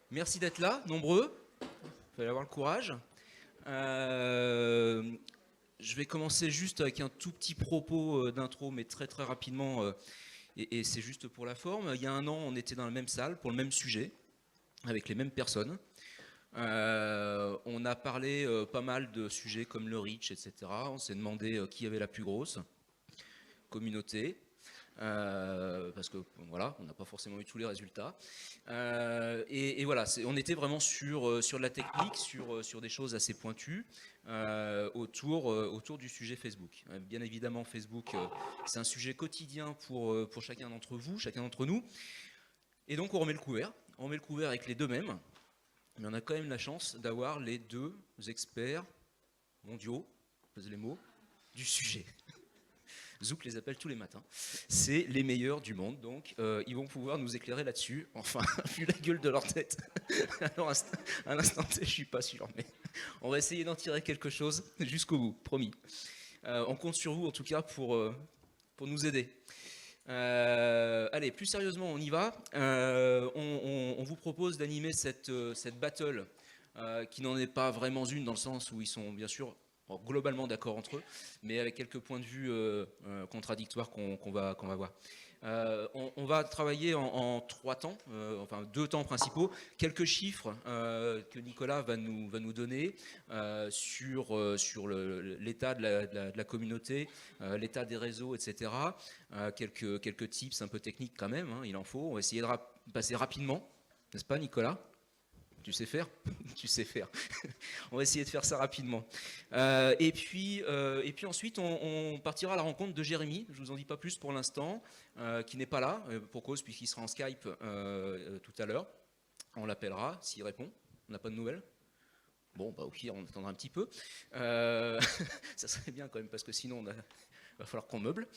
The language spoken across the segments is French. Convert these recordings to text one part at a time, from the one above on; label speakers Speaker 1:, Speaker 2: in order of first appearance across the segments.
Speaker 1: Merci d'être là, nombreux. Il fallait avoir le courage. Je vais commencer juste avec un tout petit propos d'intro, mais très très rapidement, et c'est juste pour la forme. Il y a un an, on était dans la même salle pour le même sujet, avec les mêmes personnes. On a parlé pas mal de sujets comme le reach, etc. On s'est demandé qui avait la plus grosse communauté. Parce que voilà, on n'a pas forcément eu tous les résultats. Et voilà, on était vraiment sur de la technique, sur des choses assez pointues autour du sujet Facebook. Bien évidemment, Facebook, c'est un sujet quotidien pour chacun d'entre vous, chacun d'entre nous. Et donc on remet le couvert. On remet le couvert avec les deux mêmes. Mais on a quand même la chance d'avoir les deux experts mondiaux, pèse les mots, du sujet. Zouk les appelle tous les matins. C'est les meilleurs du monde, donc ils vont pouvoir nous éclairer là-dessus. Enfin, vu la gueule de leur tête. Alors, à l'instant T, je suis pas sûr, mais on va essayer d'en tirer quelque chose jusqu'au bout, promis. On compte sur vous, en tout cas, pour nous aider. Allez, plus sérieusement, on y va. On vous propose d'animer cette battle qui n'en est pas vraiment une, dans le sens où ils sont bien sûr globalement d'accord entre eux, mais avec quelques points de vue contradictoires qu'on va voir. On va travailler en trois temps, enfin deux temps principaux, quelques chiffres que Nicolas va nous donner sur l'état de la communauté, l'état des réseaux, etc. Quelques tips un peu techniques quand même, hein, il en faut. On va essayer de passer rapidement, n'est-ce pas Nicolas? Tu sais faire? Tu sais faire. On va essayer de faire ça rapidement. Et puis ensuite, on partira à la rencontre de Jérémy. Je ne vous en dis pas plus pour l'instant, qui n'est pas là, pour cause, puisqu'il sera en Skype tout à l'heure. On l'appellera s'il répond. On n'a pas de nouvelles? Bon, bah, au pire, on attendra un petit peu. Ça serait bien quand même, parce que sinon, il va falloir qu'on meuble.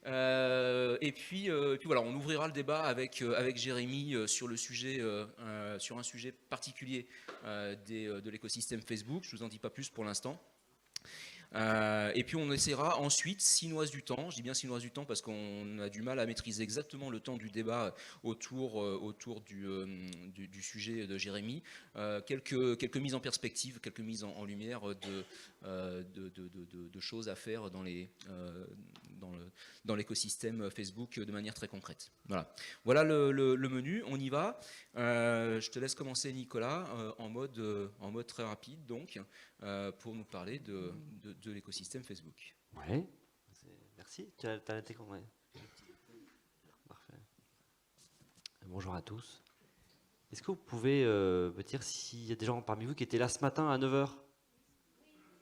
Speaker 1: Et puis voilà, on ouvrira le débat avec Jérémy sur le sujet, sur un sujet particulier de l'écosystème Facebook. Je ne vous en dis pas plus pour l'instant. Et puis on essaiera ensuite, s'il nous reste du temps, je dis bien s'il nous reste du temps parce qu'on a du mal à maîtriser exactement le temps du débat autour du sujet de Jérémy, quelques mises en perspective, quelques mises en lumière de choses à faire dans l'écosystème Facebook de manière très concrète. Voilà le menu, on y va. Je te laisse commencer Nicolas en mode très rapide donc pour nous parler de l'écosystème Facebook.
Speaker 2: Ouais, merci. Tu as été compris. Parfait. Bonjour à tous. Est-ce que vous pouvez me dire s'il y a des gens parmi vous qui étaient là ce matin à 9 h?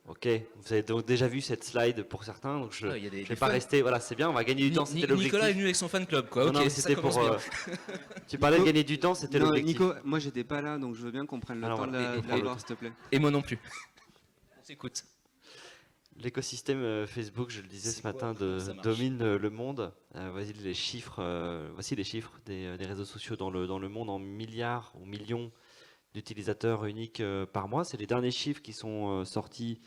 Speaker 2: Ok, vous avez donc déjà vu cette slide pour certains, donc je ne vais pas rester. Voilà, c'est bien, on va gagner du temps, c'était l'objectif.
Speaker 1: Nicolas est venu avec son fan club, quoi.
Speaker 2: Non,
Speaker 1: Ok,
Speaker 2: c'était pour.
Speaker 1: bien.
Speaker 2: Tu parlais de gagner du temps, c'était l'objectif.
Speaker 3: Nico, moi j'étais pas là, donc je veux bien qu'on prenne le temps de la voir, s'il te plaît.
Speaker 1: Et moi non plus. On s'écoute.
Speaker 2: L'écosystème Facebook, je le disais ce matin, domine le monde. Voici les chiffres des réseaux sociaux dans le monde en milliards ou millions d'utilisateurs uniques par mois. C'est les derniers chiffres qui sont sortis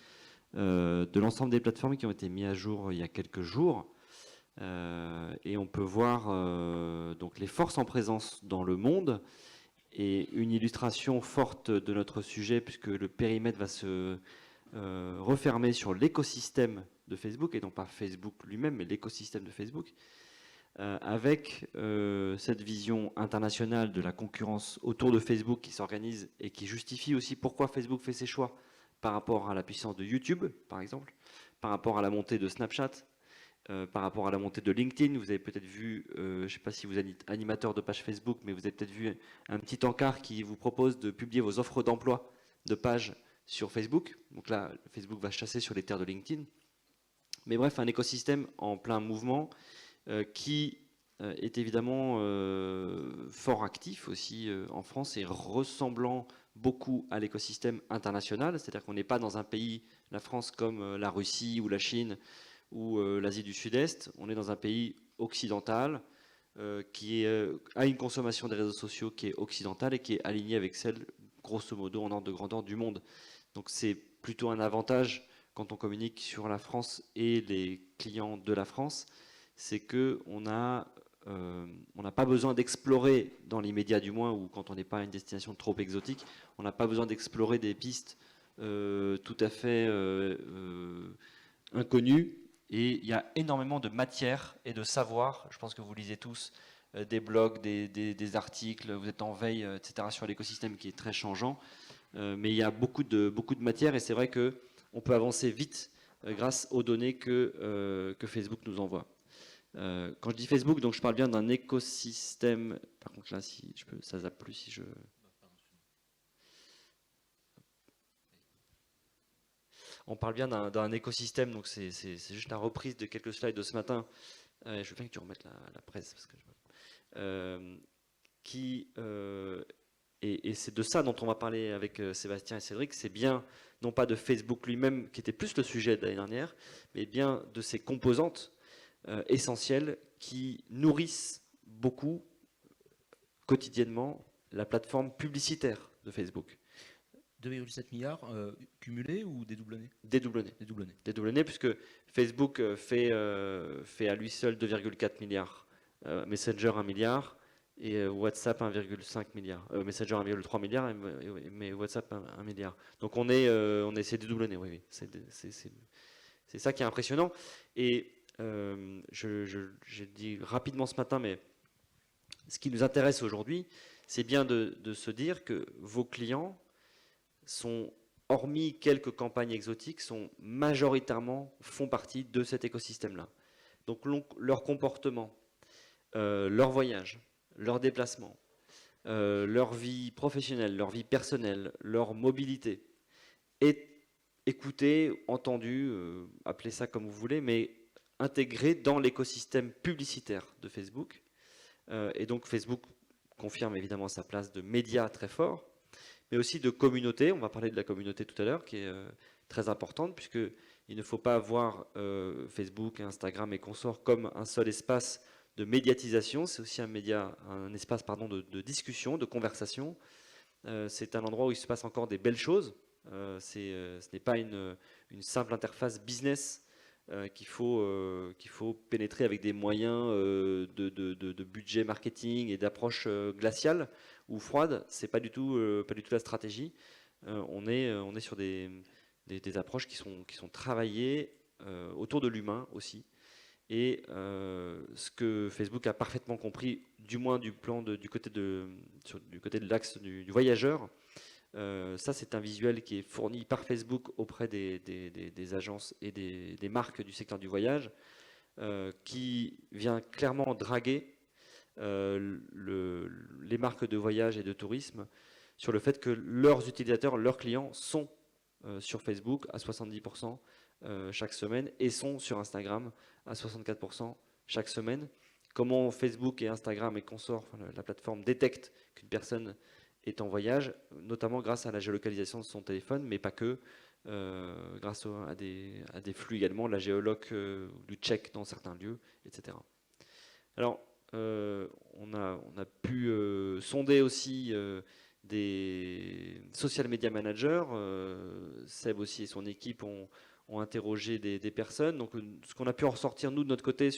Speaker 2: de l'ensemble des plateformes qui ont été mis à jour il y a quelques jours. Et on peut voir donc les forces en présence dans le monde et une illustration forte de notre sujet puisque le périmètre va se refermer sur l'écosystème de Facebook et non pas Facebook lui-même mais l'écosystème de Facebook avec cette vision internationale de la concurrence autour de Facebook qui s'organise et qui justifie aussi pourquoi Facebook fait ses choix par rapport à la puissance de YouTube par exemple, par rapport à la montée de Snapchat, par rapport à la montée de LinkedIn. Vous avez peut-être vu, je ne sais pas si vous êtes animateur de page Facebook, mais vous avez peut-être vu un petit encart qui vous propose de publier vos offres d'emploi de page sur Facebook. Donc là, Facebook va chasser sur les terres de LinkedIn. Mais bref, un écosystème en plein mouvement qui est évidemment fort actif aussi en France et ressemblant beaucoup à l'écosystème international. C'est-à-dire qu'on n'est pas dans un pays, la France, comme la Russie ou la Chine ou l'Asie du Sud-Est. On est dans un pays occidental qui a une consommation des réseaux sociaux qui est occidentale et qui est alignée avec celle, grosso modo, en ordre de grandeur du monde. Donc c'est plutôt un avantage quand on communique sur la France et les clients de la France, c'est qu'on n'a pas besoin d'explorer, dans l'immédiat du moins, ou quand on n'est pas à une destination trop exotique, on n'a pas besoin d'explorer des pistes tout à fait inconnues. Et il y a énormément de matière et de savoir. Je pense que vous lisez tous des blogs, des articles, vous êtes en veille, etc. sur l'écosystème qui est très changeant. Mais il y a beaucoup de matière et c'est vrai qu'on peut avancer vite grâce aux données que Facebook nous envoie. Quand je dis Facebook, donc je parle bien d'un écosystème. Par contre là, si je peux, ça zappe plus si je. On parle bien d'un écosystème, donc c'est juste la reprise de quelques slides de ce matin. Je veux bien que tu remettes la presse parce que et c'est de ça dont on va parler avec Sébastien et Cédric. C'est bien non pas de Facebook lui-même qui était plus le sujet de l'année dernière, mais bien de ses composantes essentielles qui nourrissent beaucoup quotidiennement la plateforme publicitaire de Facebook.
Speaker 1: 2,7 milliards cumulés ou dédoublonnés?
Speaker 2: Dédoublonnés. Dédoublonnés, puisque Facebook fait à lui seul 2,4 milliards, Messenger 1 milliard et WhatsApp 1,5 milliard. Messenger 1,3 milliard, mais WhatsApp 1 milliard. Donc on essaie de dédoublonner, oui. C'est ça qui est impressionnant. Et j'ai dit rapidement ce matin, mais ce qui nous intéresse aujourd'hui, c'est bien de se dire que vos clients sont, hormis quelques campagnes exotiques, font partie de cet écosystème-là. Donc leur comportement, leur voyage, leur déplacement, leur vie professionnelle, leur vie personnelle, leur mobilité est écoutée, entendue, appelez ça comme vous voulez, mais intégrée dans l'écosystème publicitaire de Facebook. Et donc Facebook confirme évidemment sa place de média très fort, mais aussi de communauté. On va parler de la communauté tout à l'heure, qui est très importante, puisqu'il ne faut pas voir Facebook, Instagram et consorts comme un seul espace de médiatisation. C'est aussi un espace de discussion, de conversation. C'est un endroit où il se passe encore des belles choses. Ce n'est pas une simple interface business qu'il faut pénétrer avec des moyens de budget marketing et d'approche glaciale ou froide. C'est pas du tout la stratégie. On est sur des approches qui sont travaillées autour de l'humain aussi. Et ce que Facebook a parfaitement compris, du moins du côté de l'axe du voyageur, ça c'est un visuel qui est fourni par Facebook auprès des agences et des marques du secteur du voyage, qui vient clairement draguer les marques de voyage et de tourisme sur le fait que leurs utilisateurs, leurs clients sont sur Facebook à 70% chaque semaine et sont sur Instagram à 64% chaque semaine. Comment Facebook et Instagram et consorts, la plateforme détectent qu'une personne est en voyage, notamment grâce à la géolocalisation de son téléphone, mais pas que, grâce à des flux également, la géoloc du check dans certains lieux, etc. Alors, on a pu sonder aussi des social media managers. Seb aussi et son équipe ont interrogé des personnes. Donc, ce qu'on a pu en ressortir, nous, de notre côté,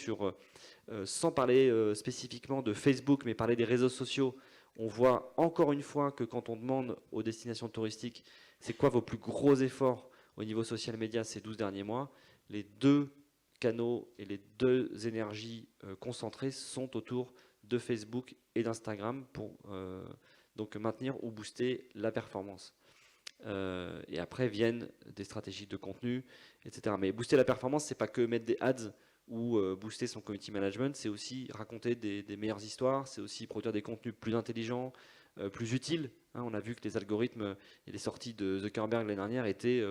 Speaker 2: sans parler spécifiquement de Facebook, mais parler des réseaux sociaux, on voit encore une fois que quand on demande aux destinations touristiques c'est quoi vos plus gros efforts au niveau social media ces 12 derniers mois, les deux canaux et les deux énergies concentrées sont autour de Facebook et d'Instagram pour donc maintenir ou booster la performance. Et après viennent des stratégies de contenu, etc. Mais booster la performance, c'est pas que mettre des ads ou booster son community management, c'est aussi raconter des meilleures histoires, c'est aussi produire des contenus plus intelligents, plus utiles. On a vu que les algorithmes et les sorties de Zuckerberg l'année dernière étaient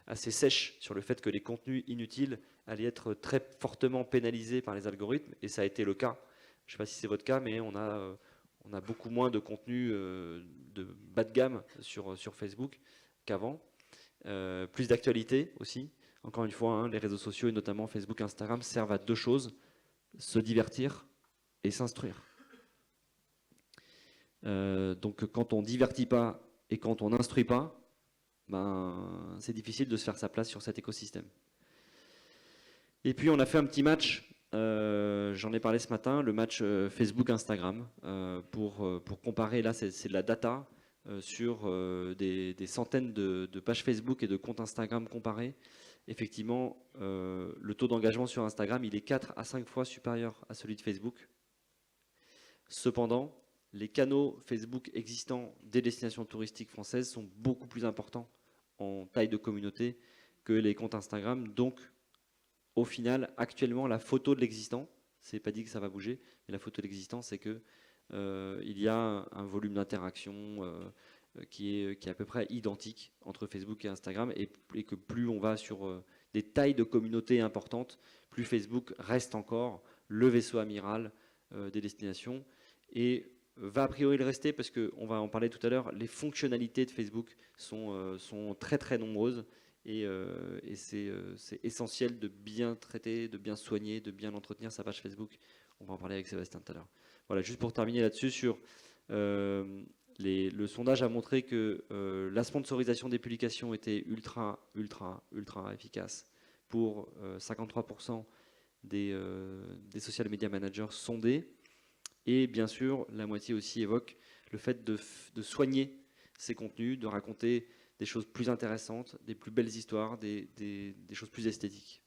Speaker 2: assez sèches sur le fait que les contenus inutiles allaient être très fortement pénalisés par les algorithmes, et ça a été le cas. Je ne sais pas si c'est votre cas, mais on a beaucoup moins de contenu de bas de gamme sur Facebook qu'avant. Plus d'actualité aussi. Encore une fois, les réseaux sociaux, et notamment Facebook et Instagram, servent à deux choses: se divertir et s'instruire. Donc quand on ne divertit pas et quand on n'instruit pas, c'est difficile de se faire sa place sur cet écosystème. Et puis on a fait un petit match j'en ai parlé ce matin, le match Facebook-Instagram, pour comparer, là c'est de la data sur des centaines de pages Facebook et de comptes Instagram comparés. Effectivement, le taux d'engagement sur Instagram, il est 4 à 5 fois supérieur à celui de Facebook. Cependant, les canaux Facebook existants des destinations touristiques françaises sont beaucoup plus importants en taille de communauté que les comptes Instagram. Donc, au final, actuellement, la photo de l'existant, c'est pas dit que ça va bouger, mais la photo de l'existant, c'est que il y a un volume d'interaction qui est à peu près identique entre Facebook et Instagram, et que plus on va sur des tailles de communauté importantes, plus Facebook reste encore le vaisseau amiral des destinations, et va a priori le rester, parce qu'on va en parler tout à l'heure, les fonctionnalités de Facebook sont très très nombreuses, et c'est essentiel de bien traiter, de bien soigner, de bien entretenir sa page Facebook. On va en parler avec Sébastien tout à l'heure. Voilà, juste pour terminer là-dessus, sur le sondage a montré que la sponsorisation des publications était ultra efficace pour 53% des social media managers sondés. Et bien sûr, la moitié aussi évoque le fait de soigner ces contenus, de raconter des choses plus intéressantes, des plus belles histoires, des choses plus esthétiques.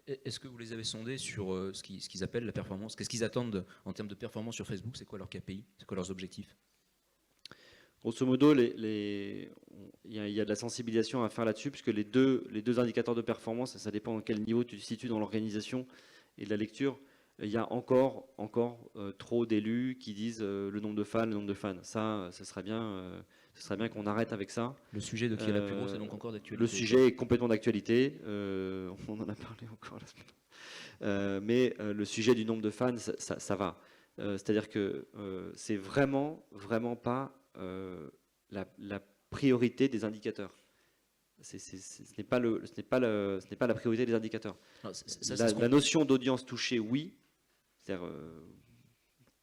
Speaker 1: Est-ce que vous les avez sondés sur ce qu'ils appellent la performance? Qu'est-ce qu'ils attendent en termes de performance sur Facebook? C'est quoi leur KPI? C'est quoi leurs objectifs?
Speaker 2: Grosso modo, il y a de la sensibilisation à faire là-dessus, puisque les deux indicateurs de performance, ça dépend dans quel niveau tu te situes dans l'organisation et de la lecture. Il y a encore trop d'élus qui disent le nombre de fans. Ça serait bien qu'on arrête avec ça.
Speaker 1: Le sujet de qui est la plus grosse est donc encore d'actualité.
Speaker 2: Le sujet est complètement d'actualité. On en a parlé encore la semaine. Mais le sujet du nombre de fans, ça va. C'est-à-dire que c'est vraiment pas la priorité des indicateurs. Ce n'est pas la priorité des indicateurs. Non, la notion d'audience touchée, oui. C'est-à-dire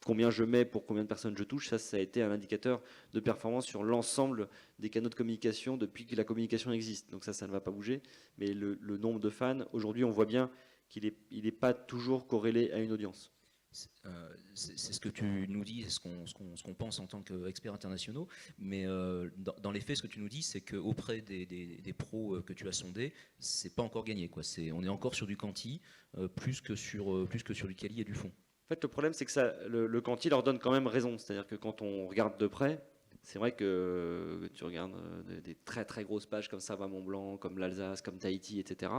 Speaker 2: combien je mets pour combien de personnes je touche, ça a été un indicateur de performance sur l'ensemble des canaux de communication depuis que la communication existe. Donc ça ne va pas bouger. Mais le nombre de fans, aujourd'hui, on voit bien qu'il n'est pas toujours corrélé à une audience.
Speaker 1: C'est ce que tu nous dis, c'est ce qu'on pense en tant qu'experts internationaux, mais dans les faits, ce que tu nous dis, c'est qu'auprès des pros que tu as sondés, c'est pas encore gagné, quoi. On est encore sur du quanti, plus que sur du quali et du fond.
Speaker 2: En fait, le problème, c'est que le quanti leur donne quand même raison. C'est-à-dire que quand on regarde de près, c'est vrai que tu regardes des très très grosses pages comme Savoie-Mont-Blanc, comme l'Alsace, comme Tahiti, etc.,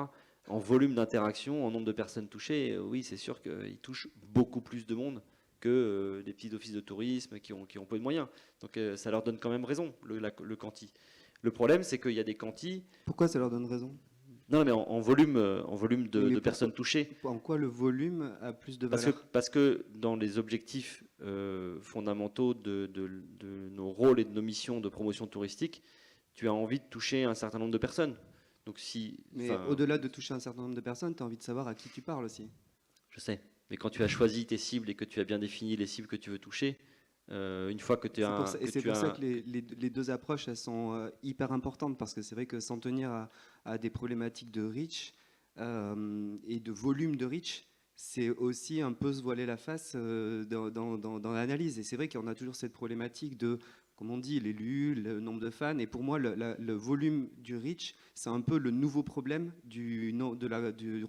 Speaker 2: en volume d'interaction, en nombre de personnes touchées, oui, c'est sûr qu'ils touchent beaucoup plus de monde que des petits offices de tourisme qui ont peu de moyens. Donc ça leur donne quand même raison, le quanti. Le problème, c'est qu'il y a des quantis...
Speaker 3: Pourquoi ça leur donne raison?
Speaker 2: Non, mais en volume de personnes touchées.
Speaker 3: En quoi le volume a plus de valeur?
Speaker 2: Parce que dans les objectifs fondamentaux de nos rôles et de nos missions de promotion touristique, tu as envie de toucher un certain nombre de personnes. Donc
Speaker 3: mais au-delà de toucher un certain nombre de personnes, tu as envie de savoir à qui tu parles aussi.
Speaker 2: Je sais, mais quand tu as choisi tes cibles et que tu as bien défini les cibles que tu veux toucher, une fois que tu as...
Speaker 3: C'est pour ça que les deux approches, elles sont hyper importantes, parce que c'est vrai que s'en tenir à des problématiques de reach et de volume de reach, c'est aussi un peu se voiler la face dans l'analyse. Et c'est vrai qu'on a toujours cette problématique de, comme on dit, l'élu, le nombre de fans. Et pour moi, le volume du reach, c'est un peu le nouveau problème du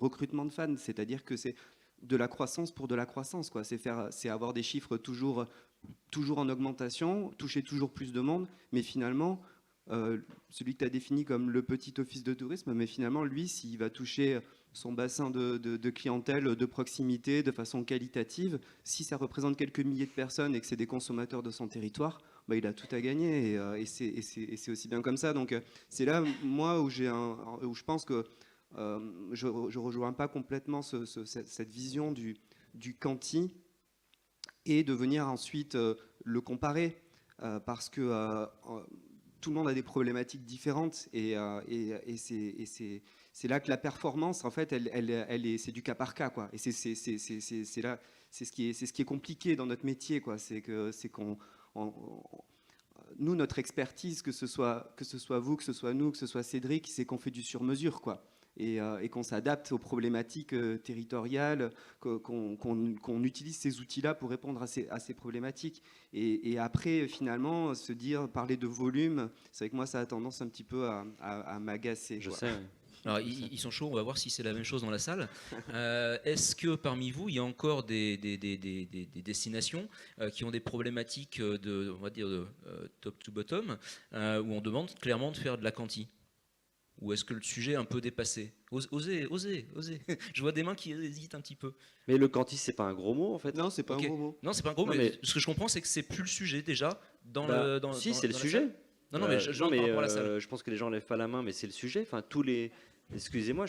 Speaker 3: recrutement de fans. C'est-à-dire que c'est de la croissance pour de la croissance, quoi. C'est avoir des chiffres toujours en augmentation, toucher toujours plus de monde, mais finalement, celui que tu as défini comme le petit office de tourisme, mais finalement, lui, s'il va toucher son bassin de clientèle de proximité de façon qualitative, si ça représente quelques milliers de personnes et que c'est des consommateurs de son territoire, bah, il a tout à gagner, et c'est aussi bien comme ça. Donc c'est là, moi, où je pense que je ne rejoins pas complètement cette vision du quanti, et de venir ensuite le comparer, parce que tout le monde a des problématiques différentes, et c'est là que la performance, en fait, c'est du cas par cas, quoi. Et c'est ce qui est compliqué dans notre métier, quoi. Nous, notre expertise, que ce soit vous, que ce soit nous, que ce soit Cédric, c'est qu'on fait du sur-mesure, quoi. et qu'on s'adapte aux problématiques territoriales, qu'on utilise ces outils-là pour répondre à ces problématiques. Et après, finalement, parler de volume, c'est vrai que moi, ça a tendance un petit peu à m'agacer.
Speaker 2: Je sais.
Speaker 1: Alors, ils sont chauds, on va voir si c'est la même chose dans la salle. Est-ce que parmi vous, il y a encore des destinations qui ont des problématiques on va dire, top to bottom, où on demande clairement de faire de la quanti? Ou est-ce que le sujet est un peu dépassé? Osez. Je vois des mains qui hésitent un petit peu.
Speaker 2: Mais le quanti, c'est pas un gros mot en fait.
Speaker 3: Non, c'est pas un gros mot.
Speaker 1: Non, c'est pas un gros mot, mais ce que je comprends, c'est que c'est plus le sujet déjà
Speaker 2: Si, c'est le sujet.
Speaker 1: Non, mais je par rapport à la salle.
Speaker 2: Je pense que les gens lèvent pas la main, mais c'est le sujet. Enfin, excusez-moi,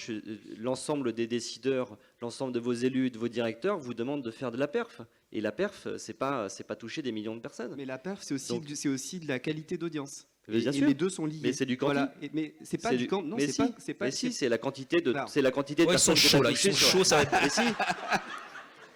Speaker 2: l'ensemble des décideurs, l'ensemble de vos élus, de vos directeurs vous demandent de faire de la perf. Et la perf, c'est pas toucher des millions de personnes.
Speaker 3: Mais la perf, c'est aussi de la qualité d'audience.
Speaker 2: Et
Speaker 3: les deux sont liés.
Speaker 2: Mais c'est du quanti.
Speaker 3: Voilà. Mais c'est pas du quanti. Non, c'est pas.
Speaker 2: Mais si, c'est la quantité de. C'est la quantité de
Speaker 1: Ouais,
Speaker 2: personnes que tu as touchées.
Speaker 1: Ils sont chauds, ça va être.
Speaker 2: Mais si.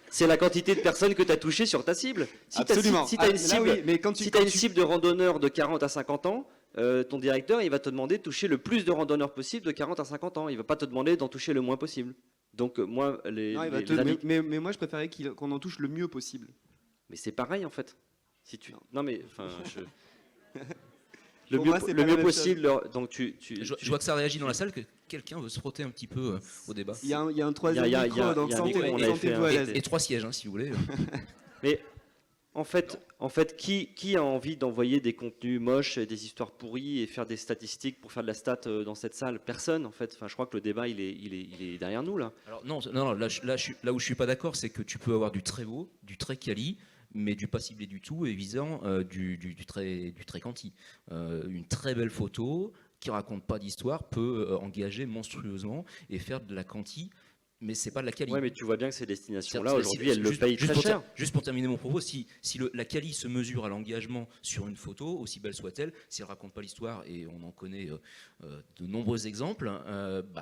Speaker 2: C'est la quantité de personnes que tu as touchées sur ta cible.
Speaker 3: Absolument.
Speaker 2: Si tu as une cible de randonneurs de 40 à 50 ans, ton directeur, il va te demander de toucher le plus de randonneurs possible de 40 à 50 ans. Il ne va pas te demander d'en toucher le moins possible. Donc moi, mais
Speaker 3: moi, je préférais qu'on en touche le mieux possible.
Speaker 2: Mais c'est pareil en fait. Non mais enfin,
Speaker 3: le mieux
Speaker 2: possible. Donc
Speaker 1: je vois que ça réagit dans la salle, que quelqu'un veut se frotter un petit peu au débat.
Speaker 3: Il y a un troisième micro, donc sentez-vous à l'aise.
Speaker 1: Et 3 sièges, si vous voulez.
Speaker 2: Mais en fait, qui a envie d'envoyer des contenus moches, des histoires pourries et faire des statistiques pour faire de la stat dans cette salle? Personne en fait. Enfin, je crois que le débat il est derrière nous là.
Speaker 1: Alors non, là où je suis pas d'accord, c'est que tu peux avoir du très beau, du très quali, mais du pas ciblé du tout et visant du très quanti. Une très belle photo qui raconte pas d'histoire peut engager monstrueusement et faire de la quanti, mais c'est pas de la quali.
Speaker 2: Ouais, mais tu vois bien que ces destinations-là, aujourd'hui, elles le payent très cher.
Speaker 1: Juste pour terminer mon propos, si la quali se mesure à l'engagement sur une photo, aussi belle soit-elle, si elle raconte pas l'histoire, et on en connaît de nombreux exemples,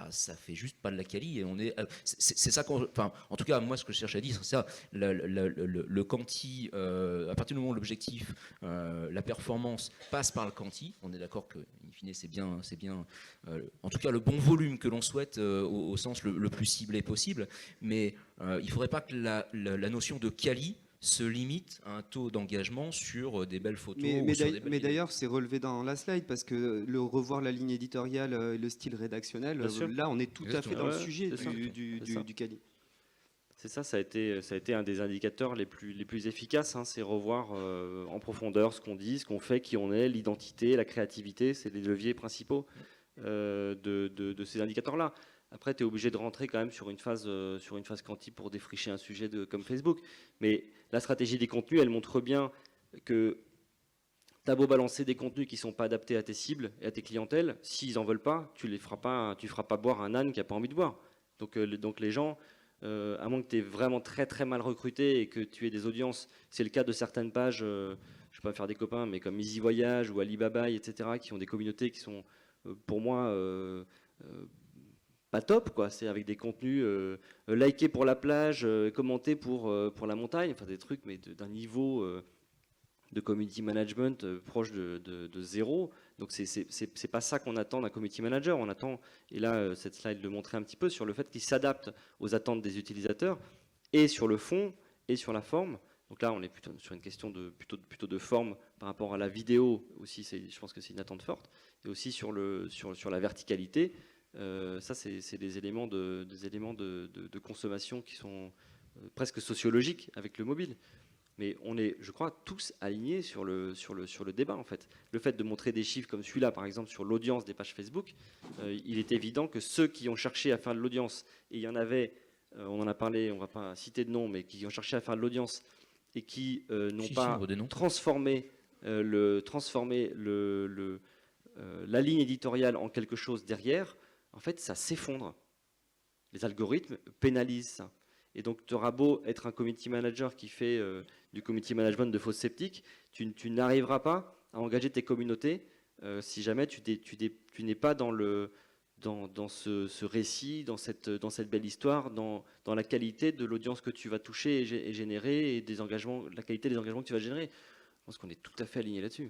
Speaker 1: ça fait juste pas de la quali. Et c'est ça en tout cas, moi, ce que je cherche à dire, c'est ça. Le quanti, à partir du moment où l'objectif, la performance passe par le quanti, on est d'accord que, in fine, c'est bien, en tout cas, le bon volume que l'on souhaite au sens le plus ciblé possible, mais il ne faudrait pas que la notion de quali se limite à un taux d'engagement sur des belles photos.
Speaker 3: Mais d'ailleurs, c'est relevé dans la slide, parce que revoir la ligne éditoriale et le style rédactionnel, là, on est tout à fait dans le sujet du quali.
Speaker 2: C'est ça, ça a été un des indicateurs les plus efficaces, hein, c'est revoir en profondeur ce qu'on dit, ce qu'on fait, qui on est, l'identité, la créativité, c'est les leviers principaux de ces indicateurs-là. Après, tu es obligé de rentrer quand même sur une phase quanti pour défricher un sujet comme Facebook. Mais la stratégie des contenus, elle montre bien que tu as beau balancer des contenus qui ne sont pas adaptés à tes cibles et à tes clientèles, s'ils n'en veulent pas, tu feras pas boire un âne qui n'a pas envie de boire. Donc les gens, à moins que tu aies vraiment très très mal recruté et que tu aies des audiences, c'est le cas de certaines pages, je ne vais pas faire des copains, mais comme Easy Voyage ou Alibaba, etc., qui ont des communautés qui sont, pour moi, pas top, quoi. C'est avec des contenus likés pour la plage, commentés pour la montagne, enfin des trucs, mais d'un niveau de community management proche de zéro. Donc c'est pas ça qu'on attend d'un community manager. On attend, et là cette slide le montrait un petit peu, sur le fait qu'il s'adapte aux attentes des utilisateurs, et sur le fond et sur la forme. Donc là on est plutôt sur une question plutôt de forme par rapport à la vidéo aussi. Je pense que c'est une attente forte, et aussi sur la verticalité. Ça, c'est des éléments de consommation qui sont presque sociologiques avec le mobile. Mais on est, je crois, tous alignés sur le débat, en fait. Le fait de montrer des chiffres comme celui-là, par exemple, sur l'audience des pages Facebook, il est évident que ceux qui ont cherché à faire de l'audience, et il y en avait, on en a parlé, on ne va pas citer de nom, mais qui ont cherché à faire de l'audience et qui n'ont pas transformé la ligne éditoriale en quelque chose derrière, en fait, ça s'effondre. Les algorithmes pénalisent ça. Et donc, tu auras beau être un community manager qui fait du community management de fausses sceptiques, tu n'arriveras pas à engager tes communautés si jamais tu n'es pas dans ce récit, dans cette belle histoire, dans la qualité de l'audience que tu vas toucher et générer, et la qualité des engagements que tu vas générer. Je pense qu'on est tout à fait aligné là-dessus.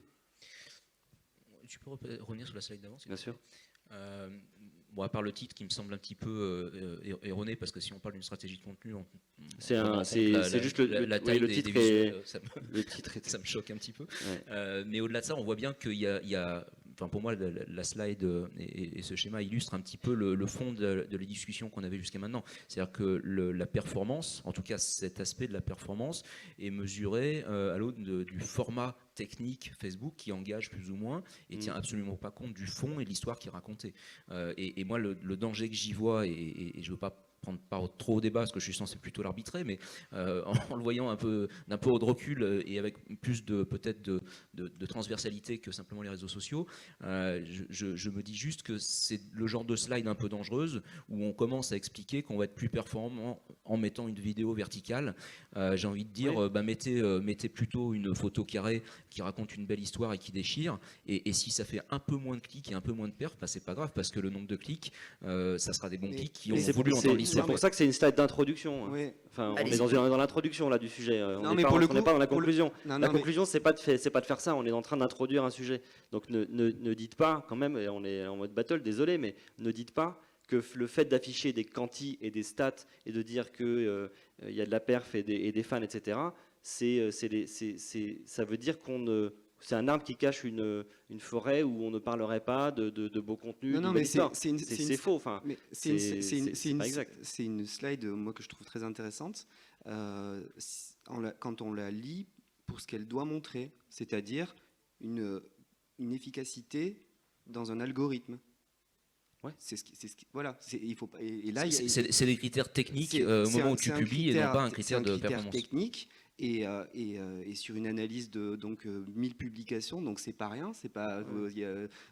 Speaker 1: tu peux revenir sur la slide d'avant?
Speaker 2: Bien sûr.
Speaker 1: Bon, à part le titre qui me semble un petit peu erroné, parce que si on parle d'une stratégie de contenu,
Speaker 2: c'est juste
Speaker 1: la taille
Speaker 2: le
Speaker 1: des
Speaker 2: titre
Speaker 1: visuels,
Speaker 2: le titre
Speaker 1: ça me choque un petit peu.
Speaker 2: Ouais.
Speaker 1: Mais au-delà de ça, on voit bien qu'il y a enfin pour moi, la slide et ce schéma illustre un petit peu le fond de les discussions qu'on avait jusqu'à maintenant. C'est-à-dire que la performance, en tout cas cet aspect de la performance, est mesuré à l'aune du format technique Facebook qui engage plus ou moins et tient absolument pas compte du fond et de l'histoire qui est racontée. Et moi, le danger que j'y vois, et je ne veux pas prendre part trop au débat parce que je suis censé plutôt l'arbitrer, mais en le voyant d'un peu de recul et avec plus peut-être de transversalité que simplement les réseaux sociaux, je me dis juste que c'est le genre de slide un peu dangereuse où on commence à expliquer qu'on va être plus performant en mettant une vidéo verticale. J'ai envie de dire, mettez plutôt une photo carrée qui raconte une belle histoire et qui déchire, et si ça fait un peu moins de clics et un peu moins de perf, bah, c'est pas grave parce que le nombre de clics, ça sera des bons clics qui ont voulu entendre l'histoire.
Speaker 2: C'est pour ça que c'est une slide d'introduction.
Speaker 3: Oui.
Speaker 2: Enfin, on est dans l'introduction là du sujet. On n'est pas dans la conclusion. La conclusion, c'est pas de faire ça. On est en train d'introduire un sujet. Donc ne dites pas, quand même, et on est en mode battle, désolé, mais ne dites pas que le fait d'afficher des quantis et des stats et de dire que il y a de la perf et des fans, etc. Ça veut dire c'est un arbre qui cache une forêt où on ne parlerait pas de beau contenu.
Speaker 3: Non, mais
Speaker 2: c'est faux. Enfin,
Speaker 3: c'est
Speaker 2: pas exact.
Speaker 3: C'est une slide, moi, que je trouve très intéressante quand on la lit pour ce qu'elle doit montrer, c'est-à-dire une efficacité dans un algorithme.
Speaker 2: Ouais.
Speaker 3: Voilà. Il faut. Et là,
Speaker 1: c'est des critères techniques au moment où tu publies et non pas un critère de performance.
Speaker 3: Technique. Et sur une analyse de 1000 publications, donc c'est pas rien, c'est pas,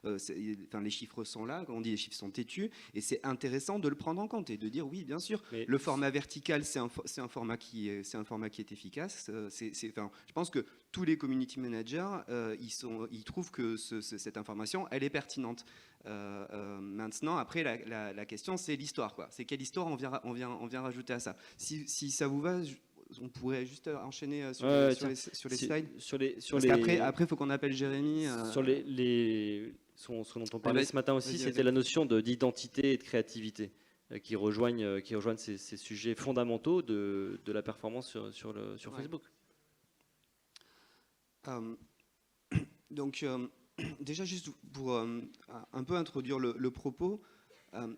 Speaker 3: les chiffres sont là, quand on dit les chiffres sont têtus, et c'est intéressant de le prendre en compte et de dire oui, bien sûr, le format vertical, c'est un format qui est efficace. Je pense que tous les community managers, ils trouvent que cette information, elle est pertinente. Maintenant, après, la question, c'est l'histoire, quoi. C'est quelle histoire on vient rajouter à ça. Si ça vous va. On pourrait juste enchaîner sur les slides. Après, il faut qu'on appelle Jérémy.
Speaker 2: Sur ce dont on parlait ce matin aussi, c'était la notion d'identité et de créativité qui rejoignent ces sujets fondamentaux de la performance sur Facebook.
Speaker 3: Donc, déjà, juste pour un peu introduire le propos,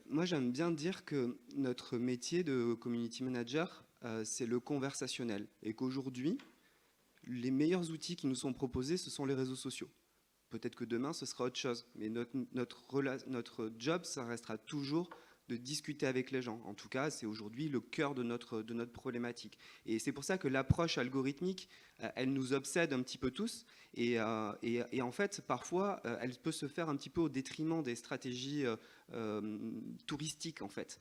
Speaker 3: moi, j'aime bien dire que notre métier de community manager, c'est le conversationnel, et qu'aujourd'hui, les meilleurs outils qui nous sont proposés, ce sont les réseaux sociaux. Peut-être que demain, ce sera autre chose, mais notre job, ça restera toujours de discuter avec les gens. En tout cas, c'est aujourd'hui le cœur de notre problématique. Et c'est pour ça que l'approche algorithmique, elle nous obsède un petit peu tous, et en fait, parfois, elle peut se faire un petit peu au détriment des stratégies touristiques, en fait.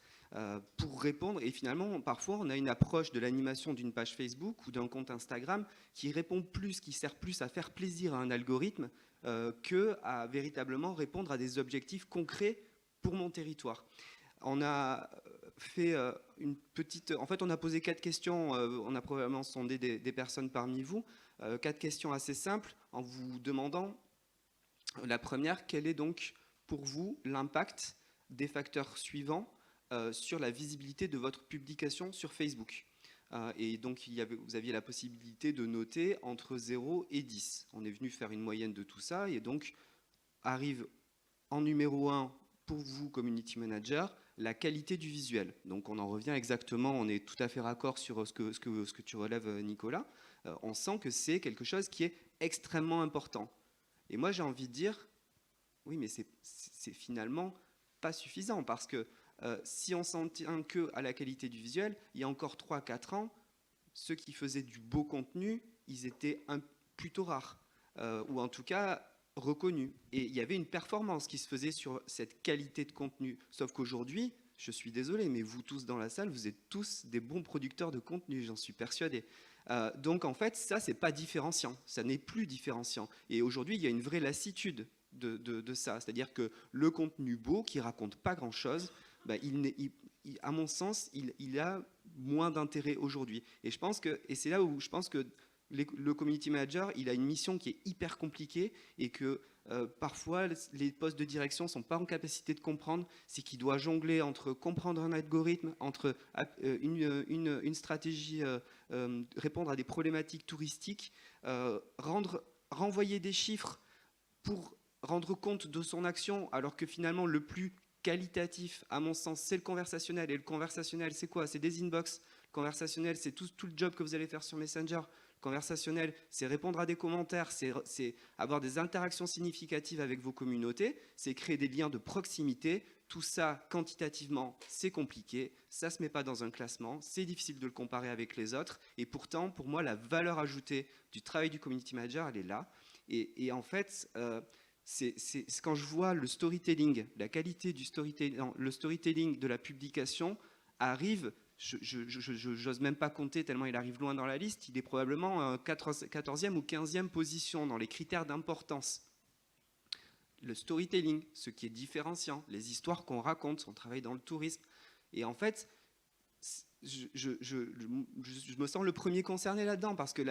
Speaker 3: Pour répondre, et finalement parfois on a une approche de l'animation d'une page Facebook ou d'un compte Instagram qui sert plus à faire plaisir à un algorithme que à véritablement répondre à des objectifs concrets pour mon territoire. On a fait on a posé 4 questions, on a probablement sondé des personnes parmi vous, 4 questions assez simples en vous demandant, la première, quel est donc pour vous l'impact des facteurs suivants sur la visibilité de votre publication sur Facebook. Et donc, vous aviez la possibilité de noter entre 0 et 10. On est venu faire une moyenne de tout ça, et donc arrive en numéro 1 pour vous, community manager, la qualité du visuel. Donc on en revient exactement, on est tout à fait raccord sur ce que tu relèves, Nicolas. On sent que c'est quelque chose qui est extrêmement important. Et moi, j'ai envie de dire, oui, mais c'est finalement pas suffisant, parce que si on s'en tient que à la qualité du visuel, il y a encore 3-4 ans, ceux qui faisaient du beau contenu, ils étaient plutôt rares, ou en tout cas reconnus. Et il y avait une performance qui se faisait sur cette qualité de contenu. Sauf qu'aujourd'hui, je suis désolé, mais vous tous dans la salle, vous êtes tous des bons producteurs de contenu, j'en suis persuadé. Donc en fait, ça, c'est pas différenciant, ça n'est plus différenciant. Et aujourd'hui, il y a une vraie lassitude de ça. C'est-à-dire que le contenu beau, qui raconte pas grand-chose, à mon sens, il a moins d'intérêt aujourd'hui. Et c'est là où je pense que le community manager, il a une mission qui est hyper compliquée et que parfois les postes de direction ne sont pas en capacité de comprendre. C'est qu'il doit jongler entre comprendre un algorithme, entre une stratégie, répondre à des problématiques touristiques, renvoyer des chiffres pour rendre compte de son action, alors que finalement le plus qualitatif, à mon sens, c'est le conversationnel. Et le conversationnel, c'est quoi? C'est des inbox. Le conversationnel, c'est tout le job que vous allez faire sur Messenger. Le conversationnel, c'est répondre à des commentaires, c'est avoir des interactions significatives avec vos communautés, c'est créer des liens de proximité. Tout ça, quantitativement, c'est compliqué. Ça ne se met pas dans un classement. C'est difficile de le comparer avec les autres. Et pourtant, pour moi, la valeur ajoutée du travail du community manager, elle est là. Et en fait... c'est quand je vois le storytelling, la qualité du storytelling, le storytelling de la publication arrive, je n'ose même pas compter tellement il arrive loin dans la liste, il est probablement 14e ou 15e position dans les critères d'importance. Le storytelling, ce qui est différenciant, les histoires qu'on raconte, on travaille dans le tourisme. Et en fait, je me sens le premier concerné là-dedans parce que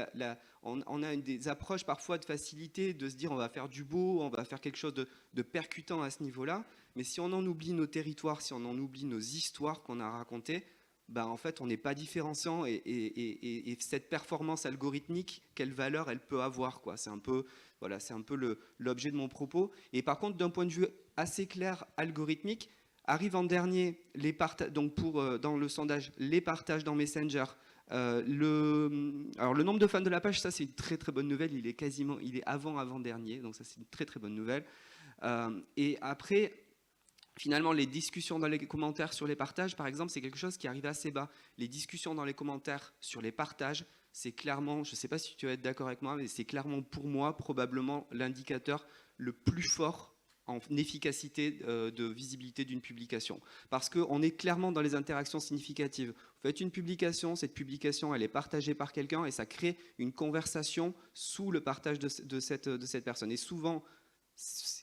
Speaker 3: on a des approches parfois de facilité, de se dire on va faire du beau, on va faire quelque chose de percutant à ce niveau-là, mais si on en oublie nos territoires, si on en oublie nos histoires qu'on a racontées, ben en fait on n'est pas différenciant et cette performance algorithmique, quelle valeur elle peut avoir, quoi. C'est un peu, voilà, c'est un peu l'objet de mon propos. Et par contre, d'un point de vue assez clair algorithmique, arrive en dernier donc dans le sondage les partages dans Messenger. Alors le nombre de fans de la page, ça c'est une très très bonne nouvelle. Il est avant dernier, donc ça c'est une très très bonne nouvelle. Et après, finalement, les discussions dans les commentaires sur les partages, par exemple, c'est quelque chose qui arrive assez bas. Les discussions dans les commentaires sur les partages, c'est clairement, je ne sais pas si tu vas être d'accord avec moi, mais c'est clairement pour moi probablement l'indicateur le plus fort en efficacité de visibilité d'une publication. Parce qu'on est clairement dans les interactions significatives. Vous faites une publication, cette publication elle est partagée par quelqu'un et ça crée une conversation sous le partage de cette personne. Et souvent,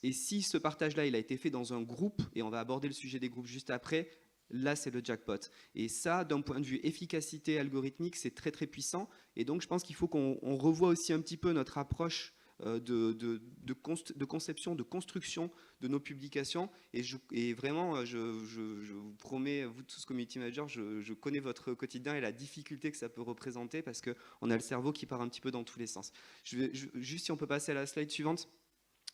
Speaker 3: et si ce partage-là il a été fait dans un groupe, et on va aborder le sujet des groupes juste après, là c'est le jackpot. Et ça, d'un point de vue efficacité algorithmique, c'est très très puissant. Et donc je pense qu'il faut qu'on revoie aussi un petit peu notre approche de conception, de construction de nos publications. Et vraiment, je vous promets, vous tous community managers, je connais votre quotidien et la difficulté que ça peut représenter parce qu'on a le cerveau qui part un petit peu dans tous les sens. Juste si on peut passer à la slide suivante.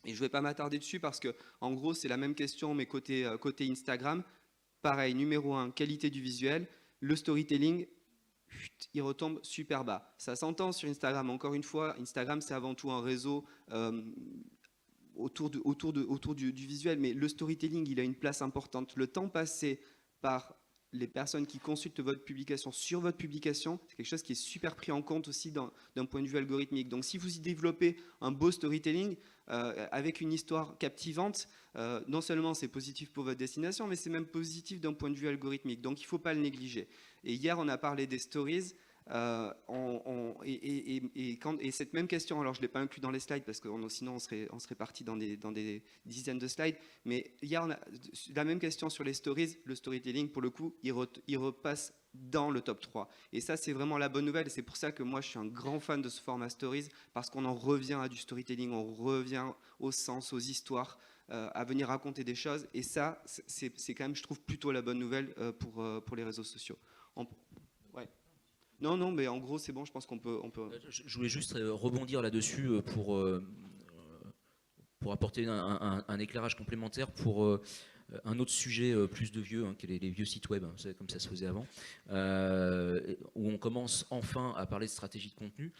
Speaker 3: Et je ne vais pas m'attarder dessus parce que, en gros, c'est la même question, mais côté Instagram. Pareil, numéro 1, qualité du visuel. Le storytelling, il retombe super bas. Ça s'entend sur Instagram. Encore une fois, Instagram, c'est avant tout un réseau autour du visuel, mais le storytelling, il a une place importante. Le temps passé par les personnes qui consultent votre publication sur votre publication, c'est quelque chose qui est super pris en compte aussi d'un point de vue algorithmique. Donc si vous y développez un beau storytelling avec une histoire captivante, non seulement c'est positif pour votre destination, mais c'est même positif d'un point de vue algorithmique. Donc il ne faut pas le négliger. Et hier, on a parlé des stories. Et cette même question, alors je ne l'ai pas inclus dans les slides parce que sinon on serait parti dans des dizaines de slides, mais hier on a la même question sur les stories, le storytelling pour le coup il repasse dans le top 3 et ça c'est vraiment la bonne nouvelle et c'est pour ça que moi je suis un grand fan de ce format stories parce qu'on en revient à du storytelling, on revient au sens, aux histoires, à venir raconter des choses et ça c'est quand même je trouve plutôt la bonne nouvelle pour les réseaux sociaux. Ouais. Non, mais en gros, c'est bon, je pense qu'on peut...
Speaker 1: Je voulais juste rebondir là-dessus pour apporter un éclairage complémentaire pour un autre sujet plus de vieux, qui est les vieux sites web, vous savez, comme ça se faisait avant, où on commence enfin à parler de stratégie de contenu.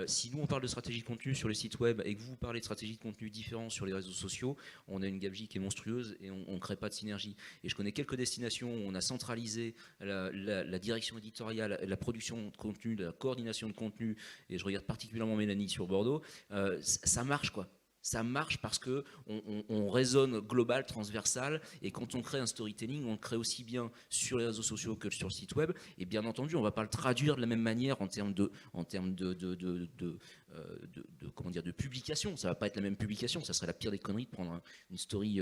Speaker 1: Si nous on parle de stratégie de contenu sur les sites web et que vous parlez de stratégie de contenu différent sur les réseaux sociaux, on a une gabegie qui est monstrueuse et on ne crée pas de synergie. Et je connais quelques destinations où on a centralisé la direction éditoriale, la production de contenu, la coordination de contenu, et je regarde particulièrement Mélanie sur Bordeaux, ça marche quoi. Ça marche parce qu'on raisonne global, transversal, et quand on crée un storytelling, on le crée aussi bien sur les réseaux sociaux que sur le site web. Et bien entendu, on ne va pas le traduire de la même manière en termes de publication. Ça ne va pas être la même publication. Ça serait la pire des conneries de prendre une story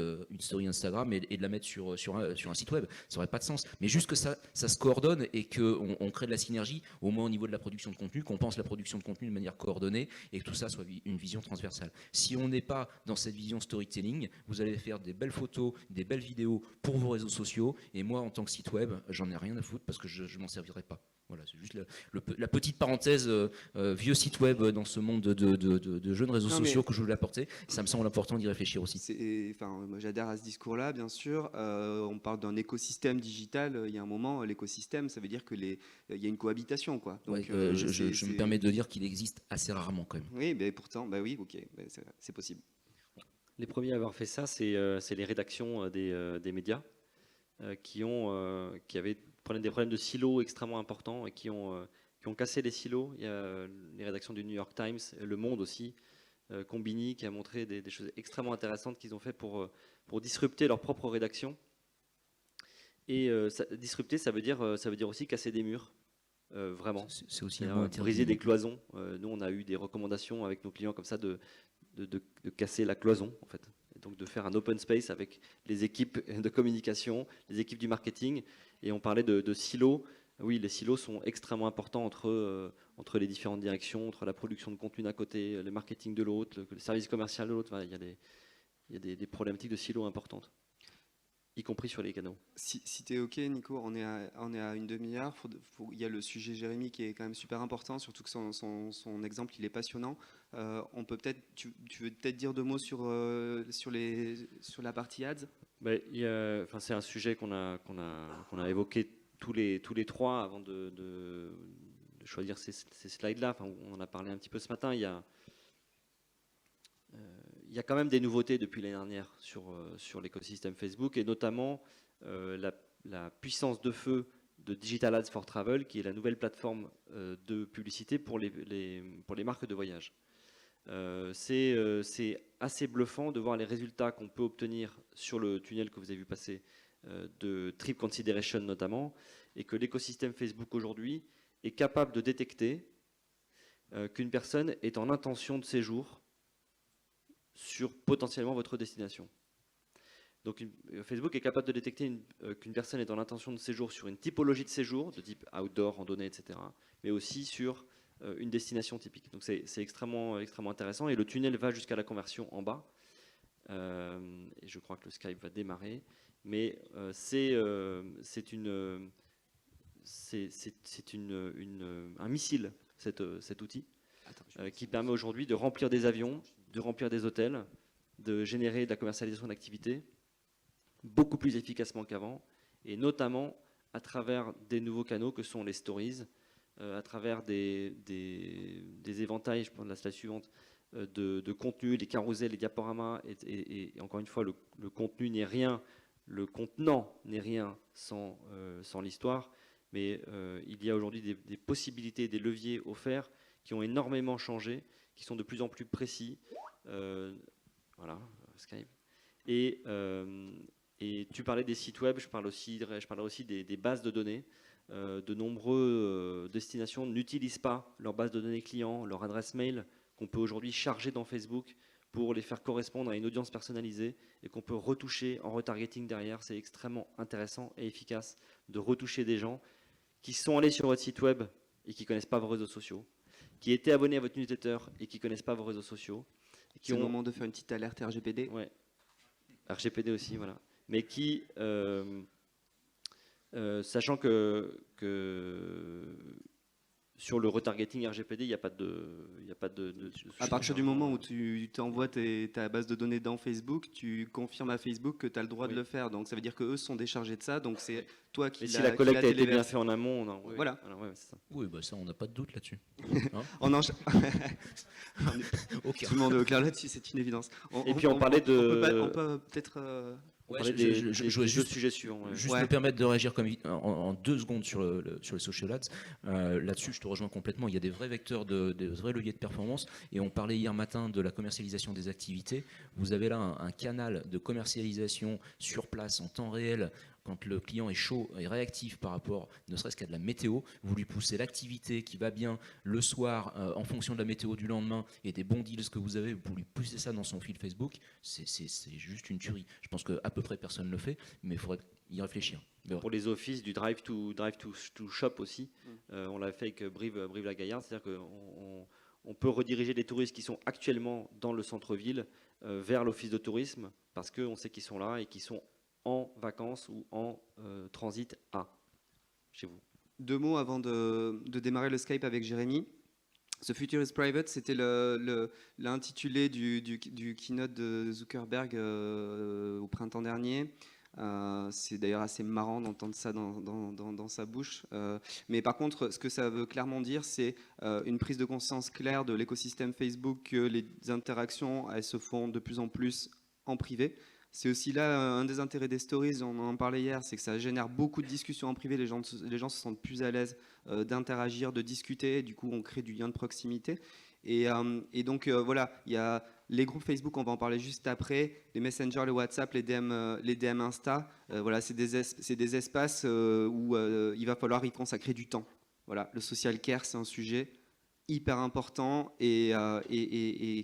Speaker 1: Instagram et de la mettre sur un site web. Ça n'aurait pas de sens. Mais juste que ça se coordonne et qu'on crée de la synergie, au moins au niveau de la production de contenu, qu'on pense la production de contenu de manière coordonnée et que tout ça soit une vision transversale. Si on n'est pas dans cette vision storytelling, vous allez faire des belles photos, des belles vidéos pour vos réseaux sociaux, et moi en tant que site web, j'en ai rien à foutre parce que je m'en servirai pas. Voilà, c'est juste la petite parenthèse vieux site web dans ce monde de jeunes réseaux sociaux que je voulais apporter. Ça me semble important d'y réfléchir aussi.
Speaker 3: Moi, j'adhère à ce discours-là, bien sûr. On parle d'un écosystème digital. Il y a un moment, l'écosystème, ça veut dire qu'il y a une cohabitation, quoi. Donc,
Speaker 1: je me permets de dire qu'il existe assez rarement quand même.
Speaker 3: Oui, mais pourtant, oui, ok, c'est possible.
Speaker 2: Les premiers à avoir fait ça, c'est les rédactions des médias qui prenaient des problèmes de silos extrêmement importants et qui ont cassé les silos. Il y a les rédactions du New York Times, Le Monde aussi, Combini, qui a montré des choses extrêmement intéressantes qu'ils ont fait pour disrupter leur propre rédaction. Et disrupter, ça veut dire aussi casser des murs. Vraiment.
Speaker 1: C'est aussi
Speaker 2: briser des cloisons. Nous, on a eu des recommandations avec nos clients comme ça de casser la cloison, en fait. Et donc de faire un open space avec les équipes de communication, les équipes du marketing. Et on parlait de silos. Oui, les silos sont extrêmement importants entre les différentes directions, entre la production de contenu d'un côté, le marketing de l'autre, le service commercial de l'autre. Voilà, il y a des problématiques de silos importantes, y compris sur les canaux.
Speaker 3: Si tu es OK, Nico, on est à une demi-heure. Il y a le sujet Jérémy qui est quand même super important, surtout que son exemple, il est passionnant. Tu veux peut-être dire 2 mots sur la partie ads?
Speaker 2: C'est un sujet qu'on a évoqué tous les trois avant de choisir ces slides-là. Enfin, on en a parlé un petit peu ce matin. Il y a quand même des nouveautés depuis l'année dernière sur l'écosystème Facebook, et notamment la puissance de feu de Digital Ads for Travel, qui est la nouvelle plateforme de publicité pour les marques de voyage. C'est assez bluffant de voir les résultats qu'on peut obtenir sur le tunnel que vous avez vu passer de Trip Consideration notamment, et que l'écosystème Facebook aujourd'hui est capable de détecter qu'une personne est en intention de séjour sur potentiellement votre destination. Donc Facebook est capable de détecter qu'une personne est en intention de séjour sur une typologie de séjour, de type outdoor, randonnée, etc., mais aussi sur une destination typique. Donc c'est extrêmement intéressant, et le tunnel va jusqu'à la conversion en bas. Et je crois que le Skype va démarrer, mais c'est un missile, cet outil, qui permet aujourd'hui de remplir des avions, de remplir des hôtels, de générer de la commercialisation d'activités beaucoup plus efficacement qu'avant, et notamment à travers des nouveaux canaux que sont les stories, à travers des éventails, je prends la slide suivante, de contenu, les carousels, les diaporamas, et encore une fois, le contenu n'est rien, le contenant n'est rien sans l'histoire, mais il y a aujourd'hui des possibilités, des leviers offerts qui ont énormément changé, qui sont de plus en plus précis. Voilà, Skype. Et tu parlais des sites web, je parlerai aussi des bases de données. De nombreuses destinations n'utilisent pas leur base de données clients, leur adresse mail, qu'on peut aujourd'hui charger dans Facebook pour les faire correspondre à une audience personnalisée, et qu'on peut retoucher en retargeting derrière. C'est extrêmement intéressant et efficace de retoucher des gens qui sont allés sur votre site web et qui ne connaissent pas vos réseaux sociaux, qui étaient abonnés à votre newsletter et qui ne connaissent pas vos réseaux sociaux.
Speaker 3: C'est le moment de faire une petite alerte RGPD.
Speaker 2: Ouais. RGPD aussi, voilà. Mais qui, sachant que sur le retargeting RGPD, il n'y a pas de
Speaker 3: à partir du moment où tu t'envoies ta base de données dans Facebook, tu confirmes à Facebook que tu as le droit de le faire. Donc ça veut dire qu'eux sont déchargés de ça. Donc c'est toi qui.
Speaker 2: Et si la collecte a été bien faite en amont, non, oui,
Speaker 3: voilà.
Speaker 2: C'est ça.
Speaker 1: Oui, ça, on n'a pas de doute là-dessus. Hein
Speaker 3: Tout le monde est au clair là-dessus, c'est une évidence.
Speaker 2: Et puis on parlait de.
Speaker 3: On peut peut-être
Speaker 2: On parlait des deux sujets suivants.
Speaker 1: Juste me permettre de réagir en 2 secondes sur les social ads. Là-dessus, je te rejoins complètement. Il y a des vrais vecteurs, des vrais leviers de performance. Et on parlait hier matin de la commercialisation des activités. Vous avez là un canal de commercialisation sur place en temps réel. Quand le client est chaud et réactif par rapport ne serait-ce qu'à de la météo, vous lui poussez l'activité qui va bien le soir en fonction de la météo du lendemain et des bons deals que vous avez, vous lui poussez ça dans son fil Facebook, c'est juste une tuerie. Je pense qu'à peu près personne ne le fait, mais il faudrait y réfléchir.
Speaker 2: Pour les offices du drive to shop aussi, on l'a fait avec Brive-la-Gaillarde, c'est-à-dire qu'on peut rediriger des touristes qui sont actuellement dans le centre-ville vers l'office de tourisme parce qu'on sait qu'ils sont là et qu'ils sont en vacances ou en transit chez vous.
Speaker 3: 2 mots avant de démarrer le Skype avec Jérémy. The Future is Private, c'était l'intitulé du keynote de Zuckerberg au printemps dernier. C'est d'ailleurs assez marrant d'entendre ça dans sa bouche. Mais par contre, ce que ça veut clairement dire, c'est une prise de conscience claire de l'écosystème Facebook, que les interactions, elles se font de plus en plus en privé. C'est aussi là un des intérêts des stories, on en parlait hier, c'est que ça génère beaucoup de discussions en privé, les gens se sentent plus à l'aise d'interagir, de discuter, et du coup on crée du lien de proximité. Et donc voilà, il y a les groupes Facebook, on va en parler juste après, les Messenger, les WhatsApp, les DM Insta, voilà, c'est des espaces où il va falloir y consacrer du temps. Voilà, le social care, c'est un sujet hyper important et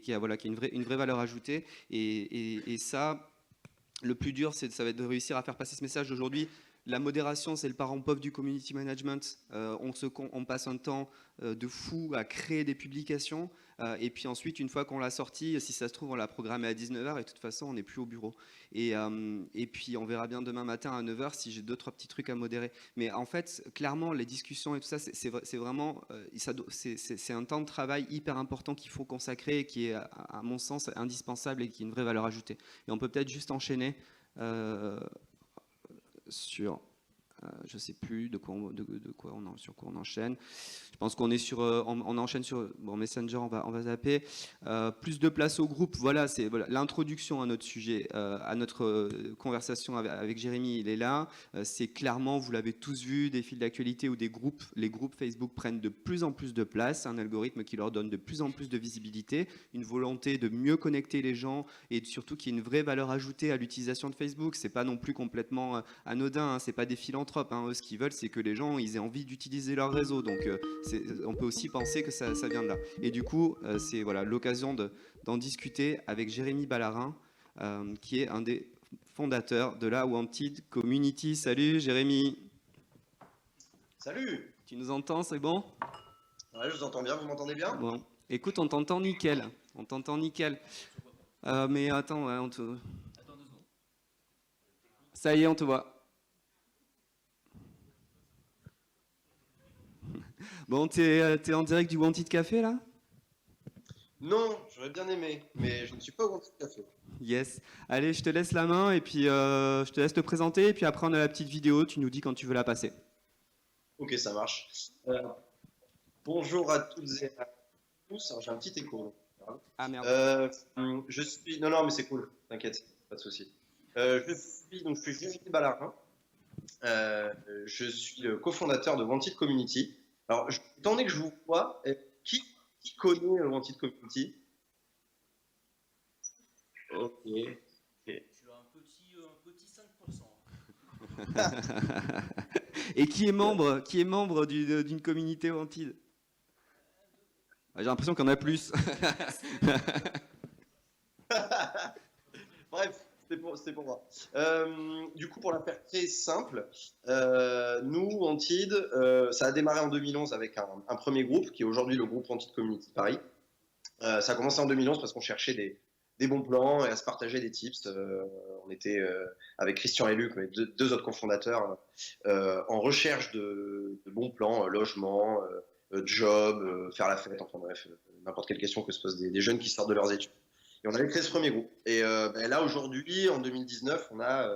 Speaker 3: qui a une vraie valeur ajoutée. Et ça, le plus dur, ça va être de réussir à faire passer ce message d'aujourd'hui. La modération, c'est le parent pauvre du community management. On passe un temps de fou à créer des publications. Et puis ensuite, une fois qu'on l'a sortie, si ça se trouve, on l'a programmée à 19h et de toute façon, on n'est plus au bureau. Et puis, on verra bien demain matin à 9h si j'ai 2-3 petits trucs à modérer. Mais en fait, clairement, les discussions et tout ça, c'est vraiment c'est un temps de travail hyper important qu'il faut consacrer et qui est, à mon sens, indispensable et qui a une vraie valeur ajoutée. Et on peut peut-être juste enchaîner sur... je ne sais plus sur quoi on enchaîne. Je pense qu'on est on enchaîne sur Messenger, on va zapper. Plus de place au groupe, voilà, c'est l'introduction à notre sujet, à notre conversation avec Jérémy, il est là. C'est clairement, vous l'avez tous vu, des fils d'actualité où les groupes Facebook prennent de plus en plus de place, un algorithme qui leur donne de plus en plus de visibilité, une volonté de mieux connecter les gens et surtout qu'il y ait une vraie valeur ajoutée à l'utilisation de Facebook. C'est pas non plus complètement anodin, hein, c'est pas des philanthropes, hein. Eux, ce qu'ils veulent, c'est que les gens ils aient envie d'utiliser leur réseau. Donc on peut aussi penser que ça vient de là. Et du coup, c'est l'occasion d'en discuter avec Jérémy Ballarin, qui est un des fondateurs de la Wanted Community. Salut Jérémy.
Speaker 4: Salut.
Speaker 3: Tu nous entends, c'est bon?
Speaker 4: Ouais, je vous entends bien, vous m'entendez bien?
Speaker 3: Bon, écoute, on t'entend nickel. Mais attends, ouais, Attends 2 secondes. Ça y est, on te voit. Bon, t'es en direct du Wanted Café là?
Speaker 4: Non, j'aurais bien aimé, mais je ne suis pas au Wanted Café.
Speaker 3: Yes. Allez, je te laisse la main et puis je te laisse te présenter et puis après on a la petite vidéo, tu nous dis quand tu veux la passer.
Speaker 4: Ok, ça marche. Bonjour à toutes et à tous. Alors, j'ai un petit écho.
Speaker 3: Ah merde.
Speaker 4: Je suis... Non, mais c'est cool, t'inquiète, pas de souci. Je suis Jérémy Ballarin. Je suis le cofondateur de Wanted Community. Alors, étant donné que je vous vois, qui connaît Wanted Community? Ok.
Speaker 1: Tu as un petit 5%.
Speaker 3: Et qui est membre d'une communauté Wanted? J'ai l'impression qu'il y en a plus.
Speaker 4: Bref, c'était pour moi. Du coup, pour la faire très simple, nous, Wanted, ça a démarré en 2011 avec un premier groupe, qui est aujourd'hui le groupe Wanted Community Paris. Ça a commencé en 2011 parce qu'on cherchait des bons plans et à se partager des tips. On était avec Christian et Luc, mais deux autres cofondateurs, en recherche de bons plans, logement, job, faire la fête, enfin bref, n'importe quelle question que se posent des jeunes qui sortent de leurs études. Et on avait créé ce premier groupe. Et là, aujourd'hui, en 2019, on a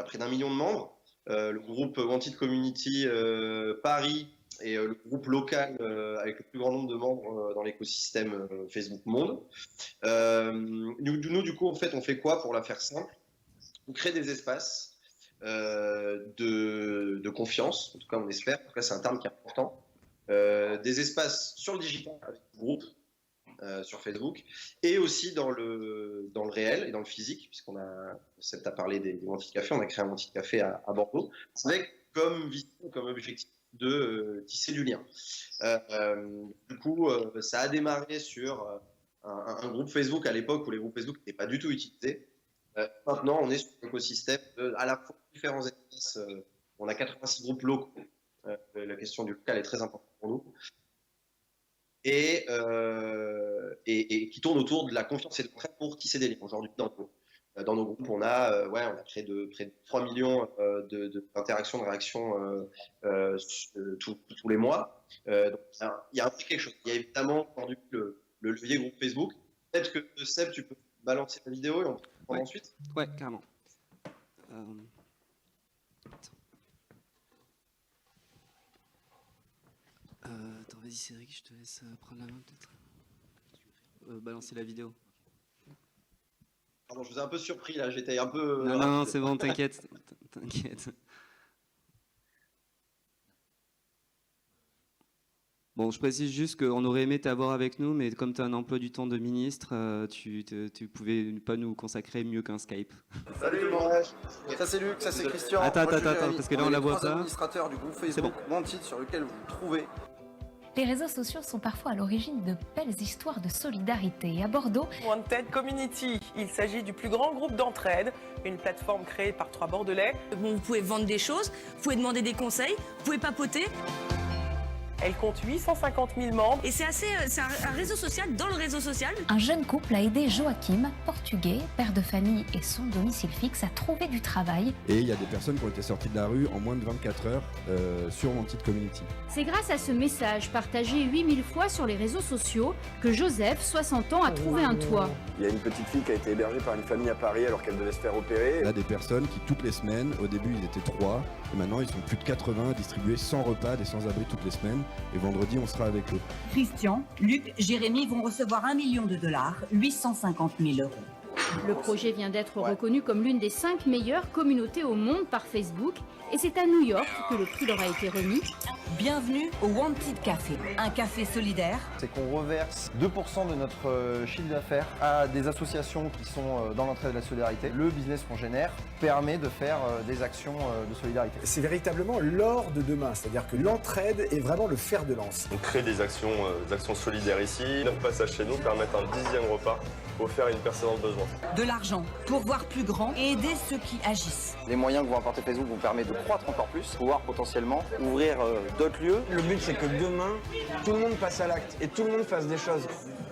Speaker 4: près d'1 million de membres. Le groupe Wanted Community Paris est le groupe local avec le plus grand nombre de membres dans l'écosystème Facebook Monde. Nous, du coup, en fait, on fait quoi pour la faire simple? on crée des espaces de confiance, en tout cas on espère, en tout cas c'est un terme qui est important, des espaces sur le digital avec le groupe, sur Facebook, et aussi dans le réel et dans le physique, puisqu'on a, Seb a parlé des Wanted Café, on a créé un Wanted Café à Bordeaux, avec comme vision, comme objectif de tisser du lien. Du coup, ça a démarré sur un groupe Facebook à l'époque où les groupes Facebook n'étaient pas du tout utilisés. Maintenant, on est sur un écosystème à la fois différents espaces. On a 86 groupes locaux. La question du local est très importante pour nous. Et qui tourne autour de la confiance et de l'entraide pour tisser des liens. Aujourd'hui, dans nos groupes, on a créé près de 3 millions d'interactions, de réactions tous les mois. Donc, il y a un petit quelque chose. Il y a évidemment aujourd'hui le levier groupe Facebook. Peut-être que Seb, tu peux balancer la vidéo et on peut prendre ensuite.
Speaker 3: Ouais, carrément. Attends, vas-y Cédric, je te laisse prendre la main peut-être. Balancer la vidéo.
Speaker 4: Pardon, je vous ai un peu surpris là, j'étais un peu...
Speaker 3: Non, c'est bon, t'inquiète. T'inquiète. Bon, je précise juste qu'on aurait aimé t'avoir avec nous, mais comme tu as un emploi du temps de ministre, tu pouvais pas nous consacrer mieux qu'un Skype.
Speaker 5: Salut, ça c'est Luc, ça c'est Christian.
Speaker 3: Attends, parce que là on la voit pas.
Speaker 5: Administrateur du groupe Facebook Wanted sur lequel vous vous trouvez.
Speaker 6: Les réseaux sociaux sont parfois à l'origine de belles histoires de solidarité. À Bordeaux,
Speaker 7: Wanted Community, il s'agit du plus grand groupe d'entraide, une plateforme créée par 3 Bordelais.
Speaker 8: Bon, vous pouvez vendre des choses, vous pouvez demander des conseils, vous pouvez papoter.
Speaker 7: Elle compte 850 000 membres.
Speaker 8: Et c'est un réseau social dans le réseau social.
Speaker 6: un jeune couple a aidé Joachim, portugais, père de famille et son domicile fixe, à trouver du travail.
Speaker 9: Et il y a des personnes qui ont été sorties de la rue en moins de 24 heures sur Wanted Community.
Speaker 10: C'est grâce à ce message partagé 8000 fois sur les réseaux sociaux que Joseph, 60 ans, a trouvé un toit.
Speaker 5: Il y a une petite fille qui a été hébergée par une famille à Paris alors qu'elle devait se faire opérer.
Speaker 9: Il y a des personnes qui toutes les semaines, au début ils étaient 3, et maintenant ils sont plus de 80 à distribuer 100 repas des sans-abri toutes les semaines. Et vendredi, on sera avec eux.
Speaker 11: Christian, Luc, Jérémy vont recevoir $1 million, 850 000 euros.
Speaker 10: Le projet vient d'être reconnu comme l'une des 5 meilleures communautés au monde par Facebook. Et c'est à New York que le prix leur a été remis.
Speaker 11: Bienvenue au Wanted Café, un café solidaire.
Speaker 5: C'est qu'on reverse 2% de notre chiffre d'affaires à des associations qui sont dans l'entraide de la solidarité. Le business qu'on génère permet de faire des actions de solidarité.
Speaker 12: C'est véritablement l'or de demain, c'est-à-dire que l'entraide est vraiment le fer de lance.
Speaker 13: On crée des actions solidaires ici. 9 passages chez nous permettent un 10e repas offert à une personne en besoin.
Speaker 11: De l'argent pour voir plus grand et aider ceux qui agissent.
Speaker 5: Les moyens que vont apporter Facebook vont permettre de croître encore plus, pouvoir potentiellement ouvrir d'autres lieux.
Speaker 12: Le but, c'est que demain, tout le monde passe à l'acte et tout le monde fasse des choses.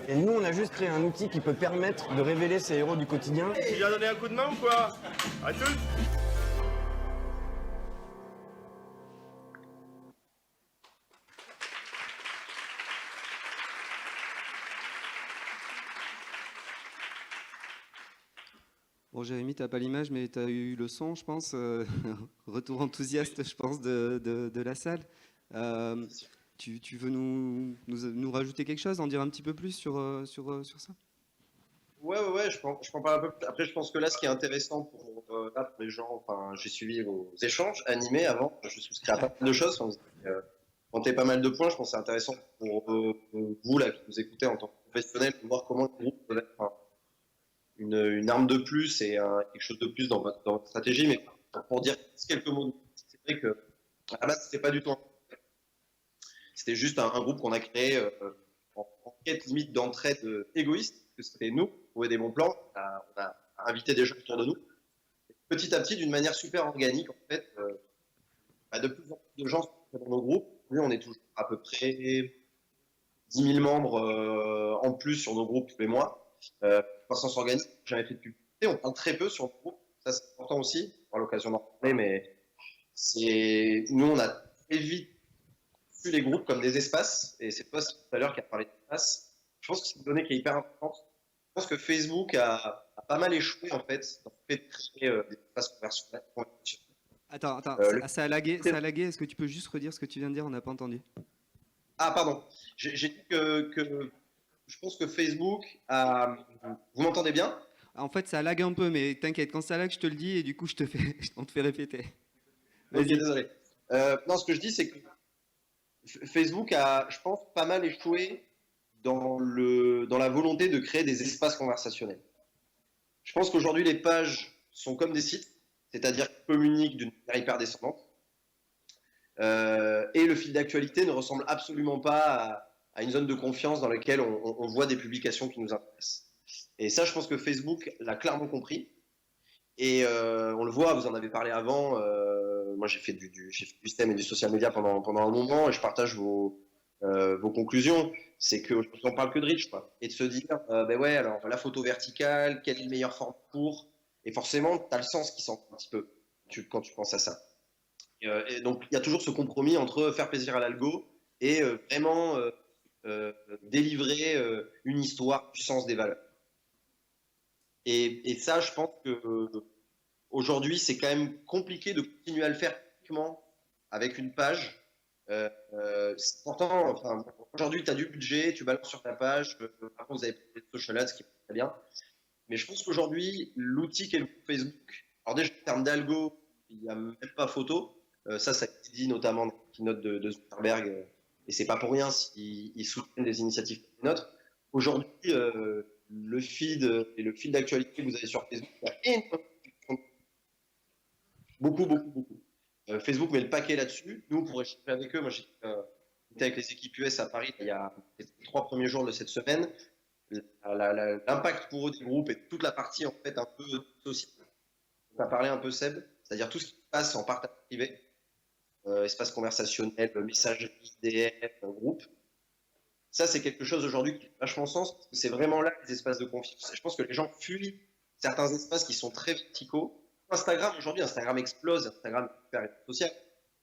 Speaker 12: Et nous, on a juste créé un outil qui peut permettre de révéler ces héros du quotidien.
Speaker 13: Tu viens donner un coup de main ou quoi? À tous.
Speaker 3: Bon, Jérémy, tu n'as pas l'image, mais tu as eu le son, je pense. Retour enthousiaste, je pense, de la salle. Tu veux nous rajouter quelque chose, en dire un petit peu plus sur ça?
Speaker 4: Ouais, je peux en parler un peu plus. Après, je pense que là, ce qui est intéressant pour les gens, enfin, j'ai suivi vos échanges animés avant, je souscris à pas mal de choses. Quand vous avez pas mal de points, je pense que c'est intéressant pour vous là, qui nous écoutez en tant que professionnels, de voir comment le groupe peut être une arme de plus et quelque chose de plus dans votre stratégie. Mais pour dire quelques mots, c'est vrai que à la base, c'était pas du tout c'était juste un groupe qu'on a créé en quête limite d'entraide égoïste, parce que c'était nous, trouver des bons plans, on a invité des gens autour de nous. Et petit à petit, d'une manière super organique, en fait, de plus en plus de gens sont dans nos groupes. Nous, on est toujours à peu près 10 000 membres en plus sur nos groupes tous les mois. Croissance organique, jamais fait de publicité, on parle très peu sur nos groupes, ça c'est important aussi, on aura l'occasion d'en parler, mais nous on a très vite vu les groupes comme des espaces, et c'est toi tout à l'heure qui a parlé d'espace. Je pense que c'est une donnée qui est hyper importante. Je pense que Facebook a pas mal échoué en fait dans le fait de créer des espaces conversationnels.
Speaker 3: Attends, ça a lagué, est-ce que tu peux juste redire ce que tu viens de dire, on n'a pas entendu.
Speaker 4: Ah pardon, j'ai dit que je pense que Facebook a... Vous m'entendez bien?
Speaker 3: En fait, ça lag un peu, mais t'inquiète, quand ça lag, je te le dis et du coup, on te fait répéter.
Speaker 4: Ok, désolé. Non, ce que je dis, c'est que Facebook a, je pense, pas mal échoué dans la volonté de créer des espaces conversationnels. Je pense qu'aujourd'hui, les pages sont comme des sites, c'est-à-dire qu'ils communiquent d'une manière hyper descendante. Et le fil d'actualité ne ressemble absolument pas à une zone de confiance dans laquelle on voit des publications qui nous intéressent. Et ça, je pense que Facebook l'a clairement compris. Et on le voit, vous en avez parlé avant. Moi, j'ai fait du système et du social media pendant un moment, et je partage vos conclusions. C'est qu'on ne parle que de reach, quoi. Et de se dire, ben ouais, alors la photo verticale, quel est le meilleur format pour. Et forcément, tu as le sens qui s'en un petit peu quand tu penses à ça. Et donc, il y a toujours ce compromis entre faire plaisir à l'algo et vraiment délivrer une histoire du sens des valeurs. Et ça, je pense que aujourd'hui, c'est quand même compliqué de continuer à le faire uniquement avec une page. C'est important. Enfin, aujourd'hui, tu as du budget, tu balances sur ta page. Par contre, vous avez des social ads, ce qui est très bien. Mais je pense qu'aujourd'hui, l'outil qu'est le Facebook, alors déjà en termes d'algo, il n'y a même pas photo. Ça a été dit notamment dans la keynote de Zuckerberg, et c'est pas pour rien s'ils soutiennent des initiatives comme les nôtres. Aujourd'hui, le feed et le fil d'actualité que vous avez sur Facebook, il y a énormément, beaucoup. Facebook met le paquet là-dessus. Nous, pour échanger avec eux, moi j'étais avec les équipes US à Paris il y a les 3 premiers jours de cette semaine. L'impact pour eux des groupes et toute la partie en fait un peu sociale. On a parlé un peu Seb, c'est-à-dire tout ce qui passe en partage privé, espace conversationnel, messagerie, DM, groupe. Ça, c'est quelque chose aujourd'hui qui fait vachement sens, parce que c'est vraiment là les espaces de confiance. Je pense que les gens fuient certains espaces qui sont très verticaux. Instagram, aujourd'hui, Instagram explose, Instagram est hyper social,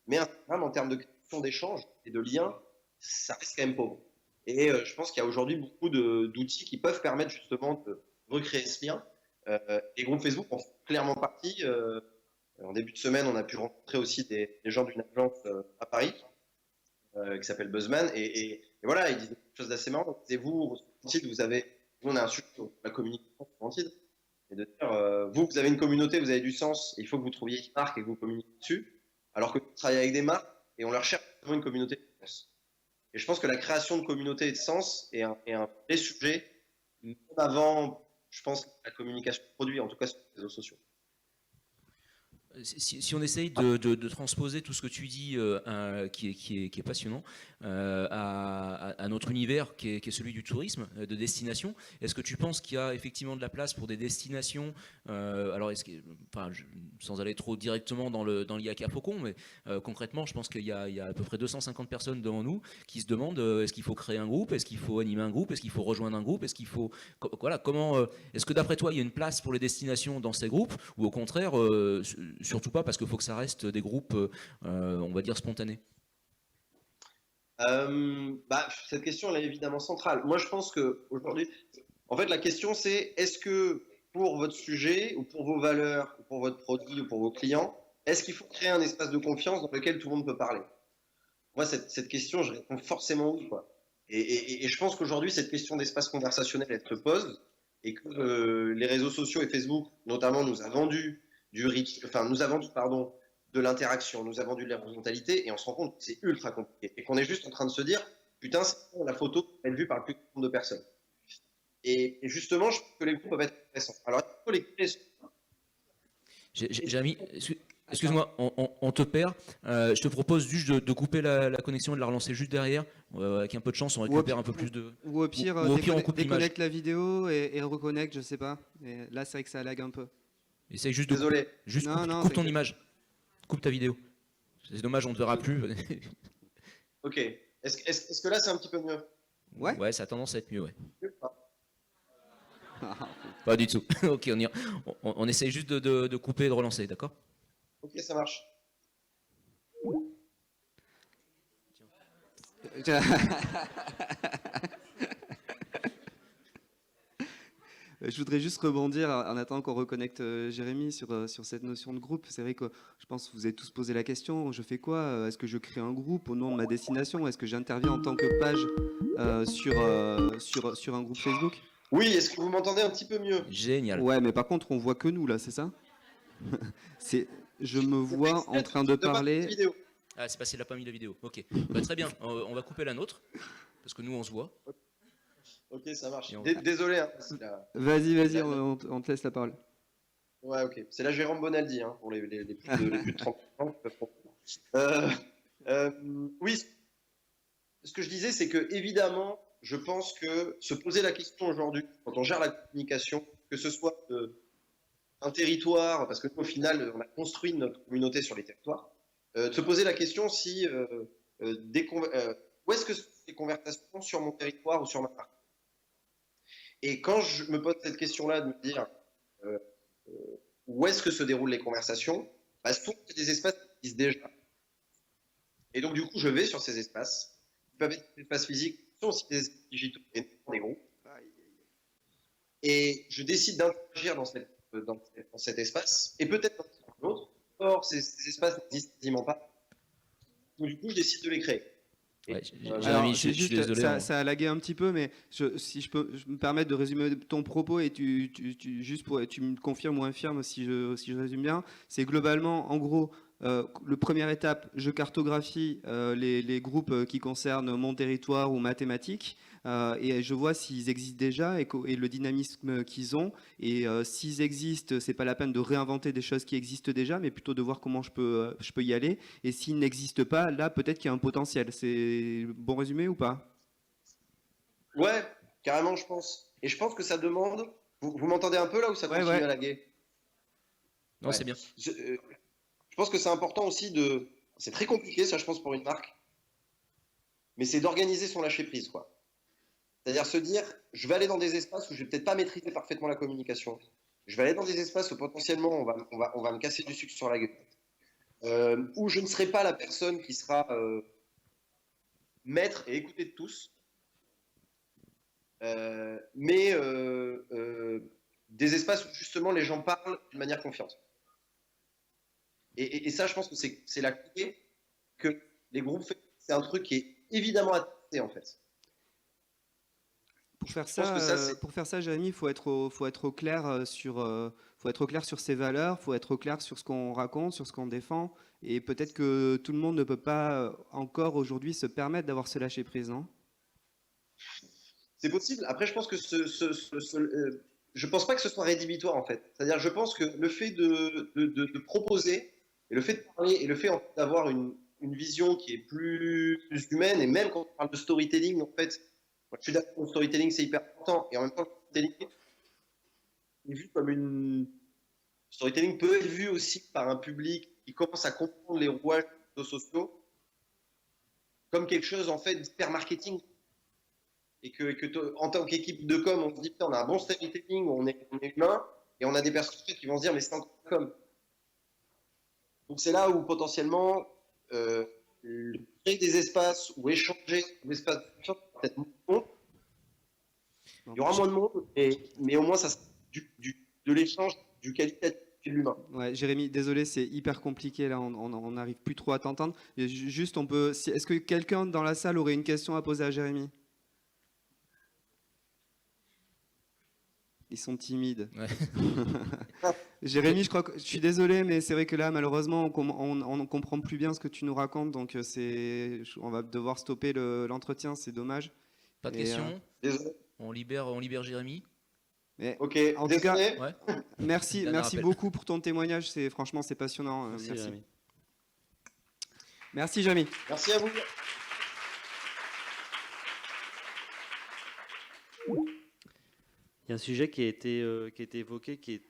Speaker 4: mais Instagram, en termes de création d'échanges et de liens, ça reste quand même pauvre. Et je pense qu'il y a aujourd'hui beaucoup d'outils qui peuvent permettre justement de recréer ce lien. Les groupes Facebook en font clairement partie. En début de semaine, on a pu rencontrer aussi des gens d'une agence à Paris qui s'appelle Buzzman. Et voilà, ils disent quelque chose d'assez marrant. Donc, vous avez, nous, on a un sujet sur la communication sur Antide. Et de dire, vous avez une communauté, vous avez du sens, et il faut que vous trouviez une marque et que vous communiquiez dessus, alors que vous travaillez avec des marques et on leur cherche une communauté de sens. Et je pense que la création de communauté et de sens est un vrai sujet, même avant, je pense, la communication de produits, en tout cas sur les réseaux sociaux.
Speaker 1: Si on essaye de transposer tout ce que tu dis, qui est passionnant, à notre univers qui est celui du tourisme, de destination, est-ce que tu penses qu'il y a effectivement de la place pour des destinations, alors sans aller trop directement dans l'IACA Faucon, mais concrètement, je pense qu'il y a à peu près 250 personnes devant nous qui se demandent est-ce qu'il faut créer un groupe, est-ce qu'il faut animer un groupe, est-ce qu'il faut rejoindre un groupe, est-ce qu'il faut... Voilà, est-ce que d'après toi, il y a une place pour les destinations dans ces groupes, ou au contraire... surtout pas parce qu'il faut que ça reste des groupes, on va dire, spontanés.
Speaker 4: Cette question, elle est évidemment centrale. Moi, je pense qu'aujourd'hui, en fait, la question, c'est est-ce que pour votre sujet, ou pour vos valeurs, ou pour votre produit, ou pour vos clients, est-ce qu'il faut créer un espace de confiance dans lequel tout le monde peut parler? Moi, cette question, je réponds forcément oui, quoi. Et je pense qu'aujourd'hui, cette question d'espace conversationnel, elle se pose, et que les réseaux sociaux et Facebook, notamment, nous a vendu de l'interaction, nous a vendu de l'horizontalité, et on se rend compte que c'est ultra compliqué. Et qu'on est juste en train de se dire, putain, c'est la photo qui est vue par le plus grand nombre de personnes. Et justement, je pense que les groupes peuvent être intéressants. Alors, il faut les créer.
Speaker 1: Jérémy, excuse-moi, on te perd. Je te propose juste de couper la connexion et de la relancer juste derrière. Avec un peu de chance, on récupère un peu plus de...
Speaker 3: Ou au pire,
Speaker 1: on
Speaker 3: déconnecte la vidéo et reconnecte, je sais pas. Et là, c'est vrai que ça lag un peu.
Speaker 1: Essaye juste de coupe ton image. Coupe ta vidéo. C'est dommage, on ne te verra plus.
Speaker 4: Ok. Est-ce que là, c'est un petit peu mieux?
Speaker 1: Ouais, ça a tendance à être mieux, ouais. Pas du tout. Ok, on essaye juste de couper et de relancer, d'accord?
Speaker 4: Ok, ça marche.
Speaker 3: Je voudrais juste rebondir en attendant qu'on reconnecte Jérémy sur cette notion de groupe. C'est vrai que je pense que vous avez tous posé la question, je fais quoi? Est-ce que je crée un groupe au nom de ma destination? Est-ce que j'interviens en tant que page sur un groupe Facebook?
Speaker 4: Oui, est-ce que vous m'entendez un petit peu mieux?
Speaker 1: Génial.
Speaker 3: Ouais, mais par contre, on voit que nous là, c'est ça? Je me vois en train de parler.
Speaker 1: Ah, c'est parce qu'il n'a pas mis la vidéo. Ok. Bah, très bien. On va couper la nôtre parce que nous, on se voit.
Speaker 4: Ok, ça marche.
Speaker 1: Et
Speaker 4: Désolé. Hein,
Speaker 3: Vas-y, on te laisse la parole.
Speaker 4: Ouais, ok. C'est la Jérôme Bonaldi, hein, pour les plus de 30 ans. Oui, ce que je disais, c'est que évidemment, je pense que se poser la question aujourd'hui, quand on gère la communication, que ce soit un territoire, parce que nous, au final, on a construit notre communauté sur les territoires, de se poser la question si où est-ce que sont les conversations sur mon territoire ou sur ma marque. Et quand je me pose cette question-là, de me dire où est-ce que se déroulent les conversations, bah, souvent, il y a des espaces qui existent déjà. Et donc, du coup, je vais sur ces espaces. Ils peuvent être des espaces physiques, ils sont aussi des espaces digitaux et des groupes. Et je décide d'interagir dans cet espace, et peut-être dans un autre. Or, ces espaces n'existent quasiment pas. Donc, du coup, je décide de les créer.
Speaker 1: Ouais,
Speaker 3: Alors,
Speaker 1: je suis désolé.
Speaker 3: ça a lagué un petit peu, mais si je peux me permettre de résumer ton propos et tu me confirmes ou infirmes si je résume bien, c'est globalement, en gros, le première étape, je cartographie les groupes qui concernent mon territoire ou ma thématique, et je vois s'ils existent déjà et le dynamisme qu'ils ont. Et s'ils existent, c'est pas la peine de réinventer des choses qui existent déjà, mais plutôt de voir comment je peux y aller. Et s'ils n'existent pas, là, peut-être qu'il y a un potentiel. C'est bon résumé ou pas?
Speaker 4: Ouais, carrément, je pense. Et je pense que ça demande. Vous m'entendez un peu là ou ça continue à laguer?
Speaker 1: Non, c'est bien.
Speaker 4: Je pense que c'est important aussi de. C'est très compliqué, ça, je pense, pour une marque. Mais c'est d'organiser son lâcher-prise, quoi. C'est-à-dire se dire, je vais aller dans des espaces où je vais peut-être pas maîtriser parfaitement la communication. Je vais aller dans des espaces où potentiellement on va me casser du sucre sur la gueule. Où je ne serai pas la personne qui sera maître et écoutée de tous. Mais des espaces où justement les gens parlent d'une manière confiante. Et ça, je pense que c'est la clé que les groupes font. C'est un truc qui est évidemment adapté en fait.
Speaker 3: Pour faire ça, Jérémy, il faut être au clair sur ses valeurs, il faut être au clair sur ce qu'on raconte, sur ce qu'on défend. Et peut-être que tout le monde ne peut pas encore aujourd'hui se permettre d'avoir ce lâcher prise, non?
Speaker 4: C'est possible. Après, je pense que je pense pas que ce soit rédhibitoire en fait. C'est-à-dire, je pense que le fait de proposer et le fait de parler et le fait d'avoir une vision qui est plus humaine, et même quand on parle de storytelling, en fait, moi, je suis d'accord, le storytelling c'est hyper important, et en même temps, le storytelling est vu comme une. Le storytelling peut être vu aussi par un public qui commence à comprendre les rouages des réseaux sociaux comme quelque chose en fait d'hyper marketing. Et que en tant qu'équipe de com, on se dit, putain, on a un bon storytelling, on est humain, et on a des personnes qui vont se dire, mais c'est encore com. Donc c'est là où potentiellement créer des espaces ou échanger des espaces de confiance, peut-être moins de monde. Il y aura moins de monde, mais au moins ça sera de l'échange, du qualitatif de l'humain.
Speaker 3: Ouais, Jérémy, désolé, c'est hyper compliqué là, on n'arrive plus trop à t'entendre. Juste, est-ce que quelqu'un dans la salle aurait une question à poser à Jérémy? Ils sont timides. Ouais. Jérémy, je suis désolé, mais c'est vrai que là, malheureusement, on ne comprend plus bien ce que tu nous racontes, donc on va devoir stopper l'entretien, c'est dommage.
Speaker 1: Pas de questions. On libère Jérémy.
Speaker 3: Mais,
Speaker 4: ok,
Speaker 3: en tout cas,
Speaker 1: ouais.
Speaker 3: merci beaucoup pour ton témoignage, franchement, c'est passionnant.
Speaker 2: Merci. Jérémy.
Speaker 3: Merci, Jérémy.
Speaker 4: Merci à vous.
Speaker 2: Il y a un sujet qui a été évoqué, qui est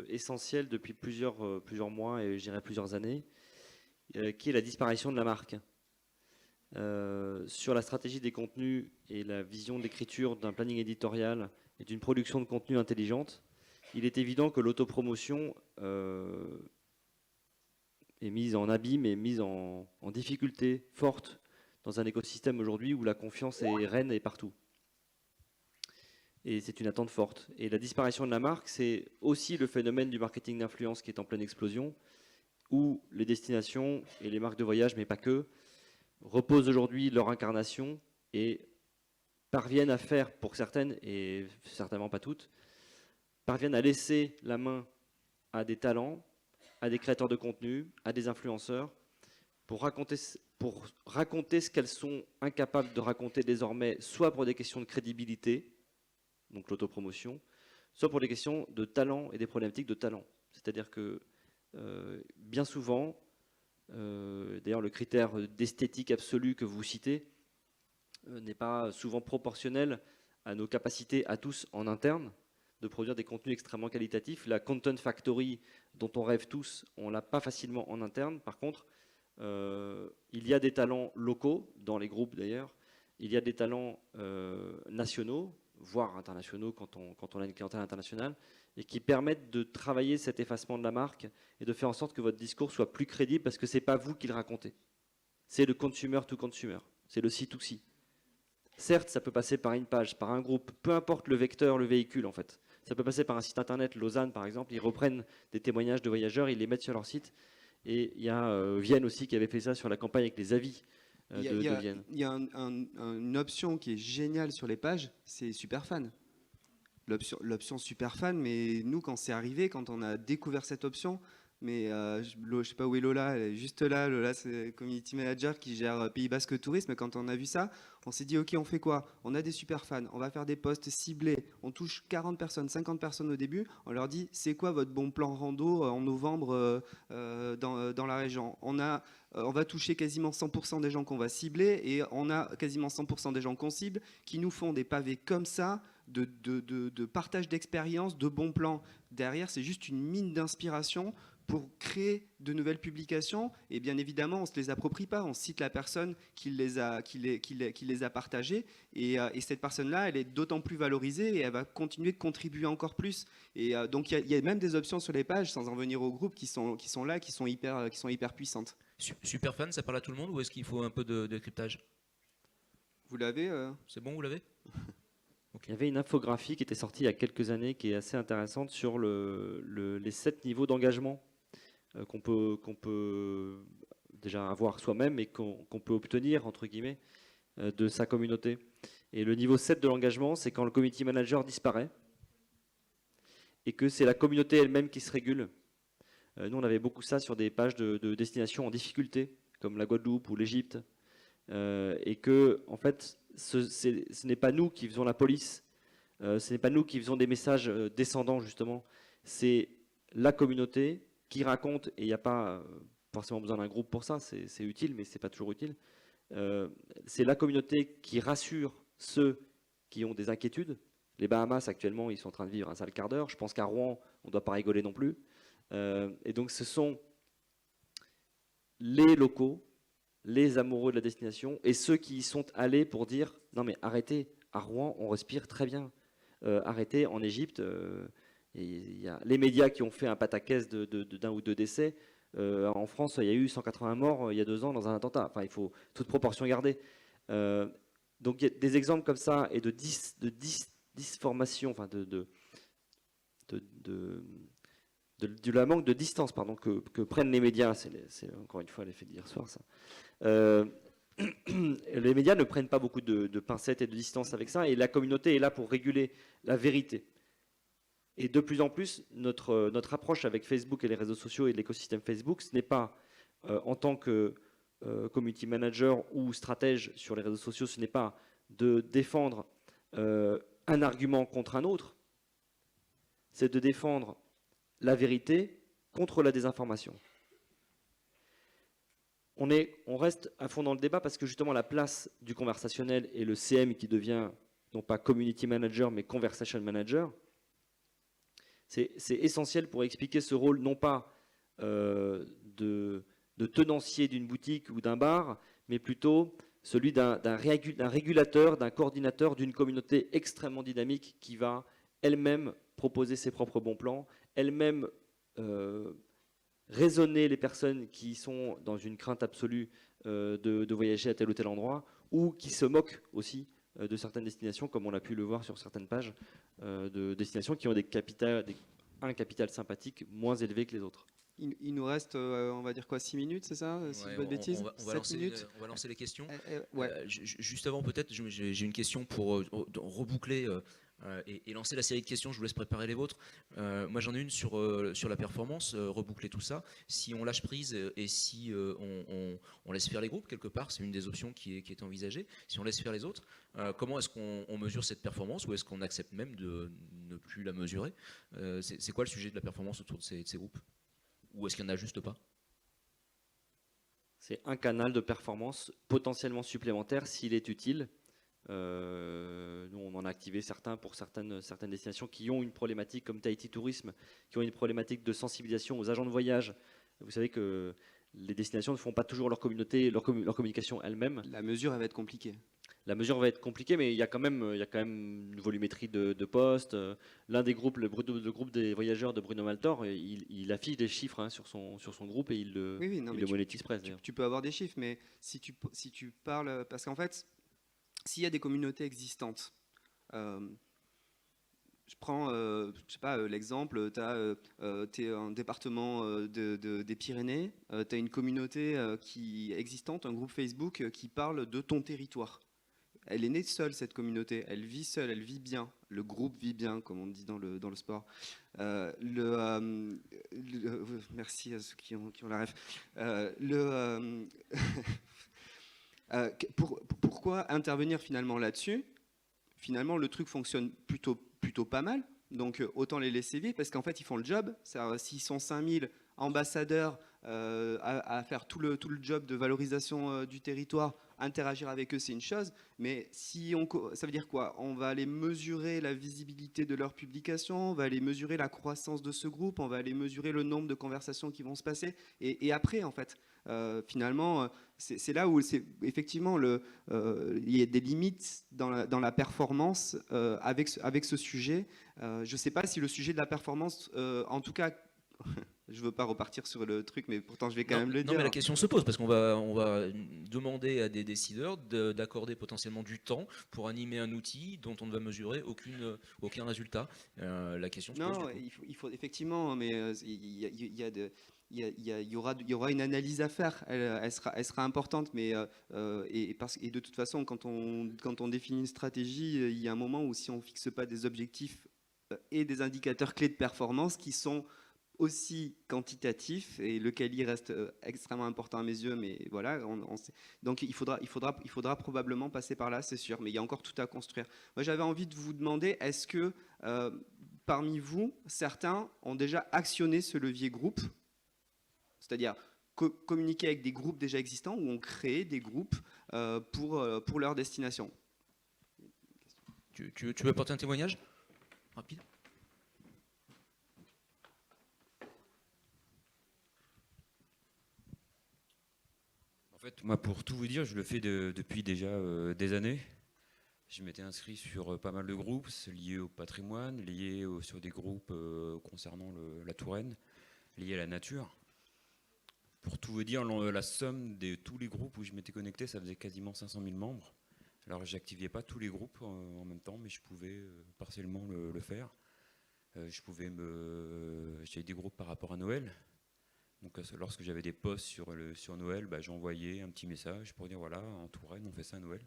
Speaker 2: essentiel depuis plusieurs mois et je dirais plusieurs années, qui est la disparition de la marque. Sur la stratégie des contenus et la vision de l'écriture d'un planning éditorial et d'une production de contenu intelligente, il est évident que l'autopromotion est mise en abîme et mise en difficulté forte dans un écosystème aujourd'hui où la confiance est reine et partout. Et c'est une attente forte. Et la disparition de la marque, c'est aussi le phénomène du marketing d'influence qui est en pleine explosion, où les destinations et les marques de voyage, mais pas que, reposent aujourd'hui leur incarnation et parviennent à faire, pour certaines, et certainement pas toutes, parviennent à laisser la main à des talents, à des créateurs de contenu, à des influenceurs, pour raconter ce qu'elles sont incapables de raconter désormais, soit pour des questions de crédibilité, donc l'autopromotion, soit pour des questions de talent et des problématiques de talent. C'est-à-dire que bien souvent, d'ailleurs le critère d'esthétique absolue que vous citez n'est pas souvent proportionnel à nos capacités à tous en interne de produire des contenus extrêmement qualitatifs. La Content Factory dont on rêve tous, on ne l'a pas facilement en interne. Par contre, il y a des talents locaux, dans les groupes d'ailleurs, il y a des talents nationaux, voire internationaux quand on a une clientèle internationale, et qui permettent de travailler cet effacement de la marque et de faire en sorte que votre discours soit plus crédible parce que ce n'est pas vous qui le racontez. C'est le consumer to consumer, c'est le C2C. Certes, ça peut passer par une page, par un groupe, peu importe le vecteur, le véhicule en fait. Ça peut passer par un site internet, Lausanne par exemple, ils reprennent des témoignages de voyageurs, ils les mettent sur leur site. Et il y a Vienne aussi qui avait fait ça sur la campagne avec les avis de Vienne.
Speaker 3: Il y a une option qui est géniale sur les pages, c'est Superfan. L'option Superfan, mais nous quand c'est arrivé, quand on a découvert cette option, mais je sais pas où est Lola, elle est juste là. Lola, c'est community manager qui gère Pays Basque Tourisme. Quand on a vu ça, on s'est dit ok, on fait quoi? On a des super fans, on va faire des posts ciblés, on touche 40 personnes, 50 personnes au début, on leur dit c'est quoi votre bon plan rando en novembre dans la région. On va toucher quasiment 100% des gens qu'on va cibler et on a quasiment 100% des gens qu'on cible qui nous font des pavés comme ça de partage d'expérience, de bons plans. Derrière, c'est juste une mine d'inspiration pour créer de nouvelles publications, et bien évidemment, on ne se les approprie pas, on cite la personne qui les a partagées, et cette personne-là, elle est d'autant plus valorisée, et elle va continuer de contribuer encore plus. Et donc, il y a même des options sur les pages, sans en venir au groupe, qui sont là, qui sont hyper puissantes.
Speaker 1: Superfan, ça parle à tout le monde, ou est-ce qu'il faut un peu de cryptage?
Speaker 3: Vous l'avez
Speaker 1: C'est bon, vous l'avez?
Speaker 2: Okay. Il y avait une infographie qui était sortie il y a quelques années, qui est assez intéressante, sur les 7 niveaux d'engagement qu'on peut déjà avoir soi-même et qu'on peut obtenir, entre guillemets, de sa communauté. Et le niveau 7 de l'engagement, c'est quand le community manager disparaît et que c'est la communauté elle-même qui se régule. Nous, on avait beaucoup ça sur des pages de destinations en difficulté, comme la Guadeloupe ou l'Égypte, et que, en fait, ce n'est pas nous qui faisons la police, ce n'est pas nous qui faisons des messages descendants, justement, c'est la communauté qui raconte, et il n'y a pas forcément besoin d'un groupe pour ça, c'est utile, mais ce n'est pas toujours utile. C'est la communauté qui rassure ceux qui ont des inquiétudes. Les Bahamas, actuellement, ils sont en train de vivre un sale quart d'heure. Je pense qu'à Rouen, on ne doit pas rigoler non plus. Et donc, ce sont les locaux, les amoureux de la destination, et ceux qui y sont allés pour dire « Non mais arrêtez, à Rouen, on respire très bien. Arrêtez, en Égypte... il y a les médias qui ont fait un pataquès d'un ou deux décès. En France, il y a eu 180 morts il y a 2 ans dans un attentat. Enfin, il faut toute proportion garder. Donc, il y a des exemples comme ça et de disformation, enfin de la manque de distance, pardon, que prennent les médias. C'est encore une fois l'effet d'hier soir, ça. Les médias ne prennent pas beaucoup de pincettes et de distance avec ça, et la communauté est là pour réguler la vérité. Et de plus en plus, notre approche avec Facebook et les réseaux sociaux et l'écosystème Facebook, ce n'est pas en tant que community manager ou stratège sur les réseaux sociaux, ce n'est pas de défendre un argument contre un autre, c'est de défendre la vérité contre la désinformation. On reste à fond dans le débat parce que justement la place du conversationnel et le CM qui devient non pas community manager mais conversation manager, c'est essentiel pour expliquer ce rôle non pas de tenancier d'une boutique ou d'un bar, mais plutôt celui d'un régulateur, d'un coordinateur d'une communauté extrêmement dynamique qui va elle-même proposer ses propres bons plans, elle-même raisonner les personnes qui sont dans une crainte absolue de voyager à tel ou tel endroit, ou qui se moquent aussi de certaines destinations, comme on a pu le voir sur certaines pages, de destinations qui ont un capital sympathique moins élevé que les autres.
Speaker 3: Il nous reste, on va dire quoi, 6 minutes, c'est ça, si je dis pas de bêtises?
Speaker 1: On va lancer les questions.
Speaker 3: Ouais.
Speaker 1: Juste avant, peut-être, j'ai une question pour reboucler et lancer la série de questions. Je vous laisse préparer les vôtres. Moi, j'en ai une sur la performance, reboucler tout ça. Si on lâche prise et si on laisse faire les groupes, quelque part, c'est une des options qui est envisagée. Si on laisse faire les autres, comment est-ce qu'on mesure cette performance, ou est-ce qu'on accepte même de ne plus la mesurer? C'est quoi le sujet de la performance autour de ces groupes? Ou est-ce qu'il n'y en a juste pas?
Speaker 2: C'est un canal de performance potentiellement supplémentaire s'il est utile. Nous, on en a activé certains pour certaines destinations qui ont une problématique comme Tahiti Tourisme, qui ont une problématique de sensibilisation aux agents de voyage. Vous savez que les destinations ne font pas toujours leur communauté, leur communication elles-mêmes.
Speaker 3: La mesure, elle va être compliquée.
Speaker 2: La mesure va être compliquée, mais il y a quand même une volumétrie de postes. L'un des groupes, le groupe des voyageurs de Bruno Maltor, il affiche des chiffres sur son groupe et il le monétise presque.
Speaker 3: Tu peux avoir des chiffres, mais si tu parles... Parce qu'en fait, s'il y a des communautés existantes, je prends je sais pas, l'exemple, tu es un département des Pyrénées, tu as une communauté qui est existante, un groupe Facebook qui parle de ton territoire. Elle est née seule, cette communauté, elle vit seule, elle vit bien, le groupe vit bien, comme on dit dans le sport. Merci à ceux qui ont la ref. Pourquoi intervenir finalement là-dessus? Finalement, le truc fonctionne plutôt pas mal, donc autant les laisser vivre, parce qu'en fait, ils font le job. S'ils sont 5000 ambassadeurs à faire tout le job de valorisation du territoire, interagir avec eux, c'est une chose, mais ça veut dire quoi? On va aller mesurer la visibilité de leurs publications, on va aller mesurer la croissance de ce groupe, on va aller mesurer le nombre de conversations qui vont se passer, et après, en fait, finalement, c'est là où effectivement il y a des limites dans la performance avec ce sujet. Je ne sais pas si le sujet de la performance, en tout cas, je ne veux pas repartir sur le truc, mais pourtant je vais quand même le dire.
Speaker 1: Non, mais la question se pose, parce qu'on va demander à des décideurs d'accorder potentiellement du temps pour animer un outil dont on ne va mesurer aucun résultat. La question se pose.
Speaker 3: Non, il faut effectivement, mais il y aura une analyse à faire. Elle sera importante, mais et de toute façon, quand on définit une stratégie, il y a un moment où si on ne fixe pas des objectifs et des indicateurs clés de performance qui sont aussi quantitatif, et le quali reste extrêmement important à mes yeux, mais voilà, donc il faudra probablement passer par là, c'est sûr, mais il y a encore tout à construire. Moi, j'avais envie de vous demander, est-ce que parmi vous, certains ont déjà actionné ce levier groupe, c'est-à-dire communiquer avec des groupes déjà existants, ou ont créé des groupes pour leur destination?
Speaker 1: Tu veux apporter un témoignage rapide?
Speaker 14: En fait, moi, pour tout vous dire, je le fais depuis déjà des années. Je m'étais inscrit sur pas mal de groupes liés au patrimoine, liés sur des groupes concernant la Touraine, liés à la nature. Pour tout vous dire, la somme de tous les groupes où je m'étais connecté, ça faisait quasiment 500 000 membres. Alors, j'activais pas tous les groupes en même temps, mais je pouvais partiellement le faire. J'avais des groupes par rapport à Noël. Donc lorsque j'avais des posts sur Noël, j'envoyais un petit message pour dire voilà, en Touraine, on fait ça à Noël.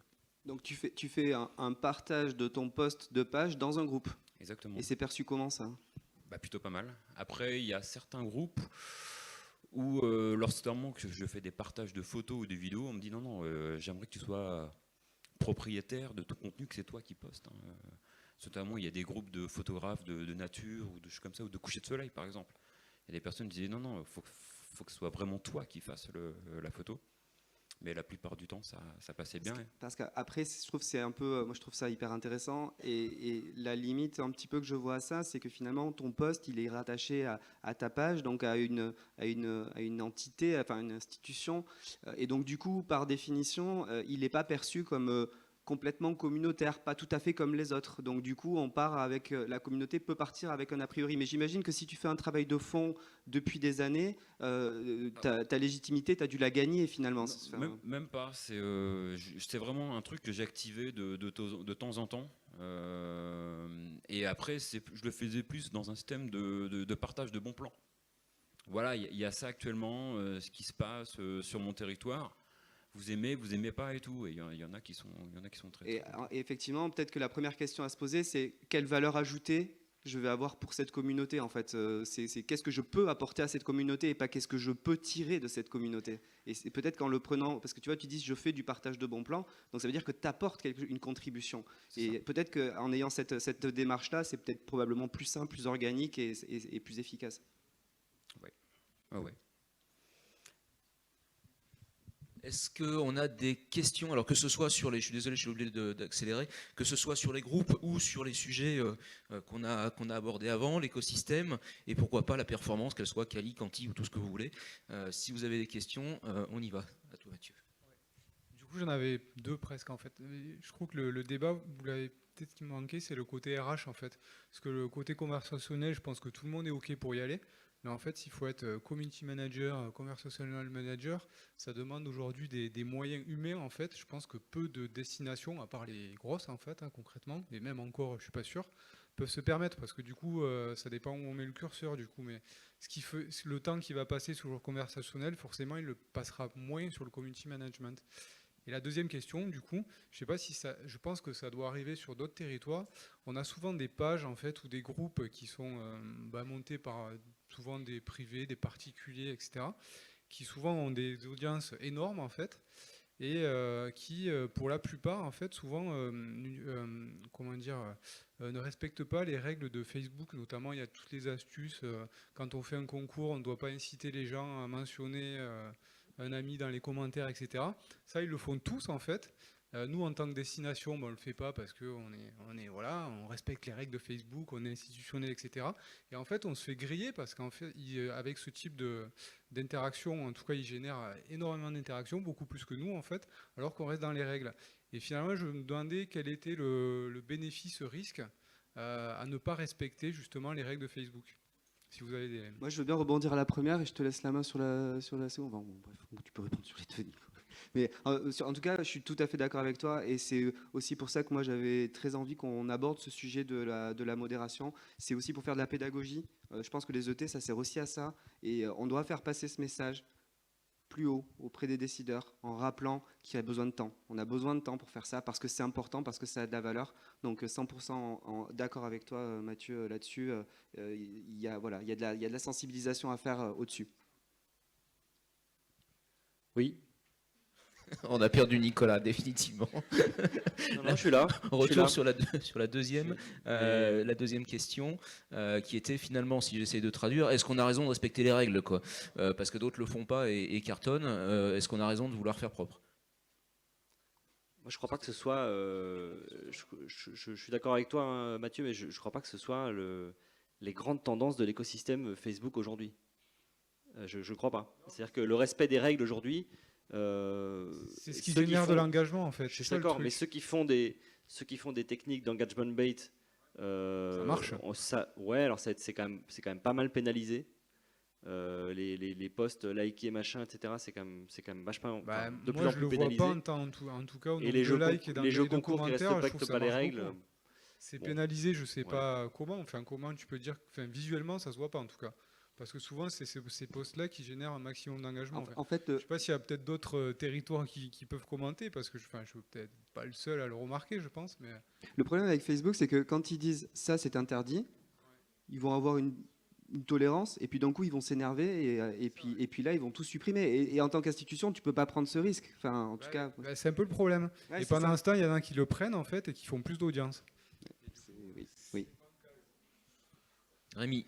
Speaker 3: Donc tu fais un partage de ton post de page dans un groupe.
Speaker 14: Exactement.
Speaker 3: Et c'est perçu comment ça?
Speaker 14: Plutôt pas mal. Après, il y a certains groupes où lorsqu'ement que je fais des partages de photos ou de vidéos, on me dit non, j'aimerais que tu sois propriétaire de tout contenu, que c'est toi qui postes. Notamment, il y a des groupes de photographes de nature ou de choses comme ça, ou de coucher de soleil par exemple. Il y a des personnes qui disaient non, il faut que ce soit vraiment toi qui fasses la photo. Mais la plupart du temps, ça passait bien.
Speaker 3: Parce qu'après, je trouve c'est un peu, moi je trouve ça hyper intéressant. Et la limite un petit peu que je vois à ça, c'est que finalement ton post, il est rattaché à ta page, donc à une entité, enfin une institution. Et donc du coup, par définition, il n'est pas perçu comme complètement communautaire, pas tout à fait comme les autres. Donc du coup, on part avec la communauté peut partir avec un a priori. Mais j'imagine que si tu fais un travail de fond depuis des années, ta légitimité, tu as dû la gagner finalement.
Speaker 14: Même pas. C'est vraiment un truc que j'ai activé de temps en temps. Et après, je le faisais plus dans un système de partage de bons plans. voilà, il y a ça actuellement, ce qui se passe sur mon territoire. Vous aimez pas et tout. Et il y en a qui sont très.
Speaker 3: Et effectivement, peut-être que la première question à se poser, c'est quelle valeur ajoutée je vais avoir pour cette communauté en fait. C'est qu'est-ce que je peux apporter à cette communauté et pas qu'est-ce que je peux tirer de cette communauté. Et c'est peut-être qu'en le prenant, parce que tu vois, tu dis je fais du partage de bons plans, donc ça veut dire que tu apportes une contribution. Et peut-être qu'en ayant cette démarche-là, c'est peut-être probablement plus simple, plus organique et plus efficace.
Speaker 14: Oui. Ah ouais.
Speaker 1: Est-ce qu'on a des questions, alors que ce soit sur les, je suis désolé, j'ai oublié d'accélérer, que ce soit sur les groupes ou sur les sujets qu'on a abordés avant, l'écosystème, et pourquoi pas la performance, qu'elle soit quali, quanti ou tout ce que vous voulez. Si vous avez des questions, on y va. À toi, Mathieu.
Speaker 15: Du coup, j'en avais deux presque en fait. Je trouve que le débat, vous l'avez peut-être ce qui me manquait, c'est le côté RH en fait. Parce que le côté conversationnel, je pense que tout le monde est OK pour y aller. Mais en fait, s'il faut être community manager, conversational manager, ça demande aujourd'hui des moyens humains en fait. Je pense que peu de destinations, à part les grosses en fait, concrètement, et même encore, je suis pas sûr, peuvent se permettre parce que du coup, ça dépend où on met le curseur du coup. Mais ce qui fait, le temps qui va passer sur le conversationnel, forcément, il le passera moins sur le community management. Et la deuxième question, du coup, je sais pas si ça, je pense que ça doit arriver sur d'autres territoires. On a souvent des pages en fait ou des groupes qui sont montés par souvent des privés, des particuliers, etc., qui souvent ont des audiences énormes en fait, et qui, pour la plupart, en fait, souvent, ne respectent pas les règles de Facebook. Notamment, il y a toutes les astuces. Quand on fait un concours, on ne doit pas inciter les gens à mentionner un ami dans les commentaires, etc. Ça, ils le font tous en fait. Nous, en tant que destination, on ne le fait pas parce qu'on voilà, on respecte les règles de Facebook, on est institutionnel, etc. Et en fait, on se fait griller parce qu'en fait, avec ce type d'interaction, en tout cas, il génère énormément d'interactions, beaucoup plus que nous, en fait, alors qu'on reste dans les règles. Et finalement, je me demandais quel était le bénéfice-risque à ne pas respecter justement les règles de Facebook. Si vous avez des...
Speaker 3: Moi, je veux bien rebondir à la première et je te laisse la main sur la seconde. Enfin, bon, bref, tu peux répondre sur les deux. Mais en tout cas, je suis tout à fait d'accord avec toi et c'est aussi pour ça que moi j'avais très envie qu'on aborde ce sujet de la modération. C'est aussi pour faire de la pédagogie. Je pense que les ET, ça sert aussi à ça et on doit faire passer ce message plus haut auprès des décideurs en rappelant qu'il y a besoin de temps. On a besoin de temps pour faire ça parce que c'est important, parce que ça a de la valeur. Donc 100% d'accord avec toi Mathieu là-dessus. Il y a de la sensibilisation à faire au-dessus.
Speaker 2: Oui.
Speaker 1: On a perdu Nicolas, définitivement.
Speaker 2: Non, je suis là.
Speaker 1: Retour sur la deuxième question, qui était finalement, si j'essaie de traduire, est-ce qu'on a raison de respecter les règles quoi, parce que d'autres le font pas et cartonnent. Est-ce qu'on a raison de vouloir faire propre?
Speaker 2: Moi, je crois pas que ce soit. Je suis d'accord avec toi, hein, Mathieu, mais je ne crois pas que ce soit les grandes tendances de l'écosystème Facebook aujourd'hui. Je ne crois pas. C'est-à-dire que le respect des règles aujourd'hui.
Speaker 15: C'est ce qui génère de l'engagement en fait.
Speaker 2: Je suis d'accord, mais ceux qui font des techniques d'engagement bait,
Speaker 15: ça marche.
Speaker 2: Ouais, alors c'est quand même pas mal pénalisé. Les posts likés machin, etc. C'est quand même vachement de plus en plus pénalisé.
Speaker 15: Moi je le vois pas en tout cas au nombre
Speaker 2: les
Speaker 15: de likes et dans
Speaker 2: les jeux
Speaker 15: de
Speaker 2: concours qui
Speaker 15: commentaires.
Speaker 2: respectent pas les règles.
Speaker 15: C'est pénalisé, je sais pas comment. Enfin comment tu peux dire, visuellement ça se voit pas en tout cas. Parce que souvent, c'est ces posts-là qui génèrent un maximum d'engagement.
Speaker 3: En fait,
Speaker 15: je ne sais pas s'il y a peut-être d'autres territoires qui peuvent commenter, parce que je ne suis peut-être pas le seul à le remarquer, je pense. Mais...
Speaker 3: Le problème avec Facebook, c'est que quand ils disent « ça, c'est interdit », ils vont avoir une tolérance, et puis d'un coup, ils vont s'énerver, et puis là, ils vont tout supprimer. Et en tant qu'institution, tu ne peux pas prendre ce risque. Enfin, en tout cas...
Speaker 15: c'est un peu le problème. Et pendant l'instant, il y en a qui le prennent, en fait, et qui font plus d'audience.
Speaker 3: Oui.
Speaker 1: Rémi.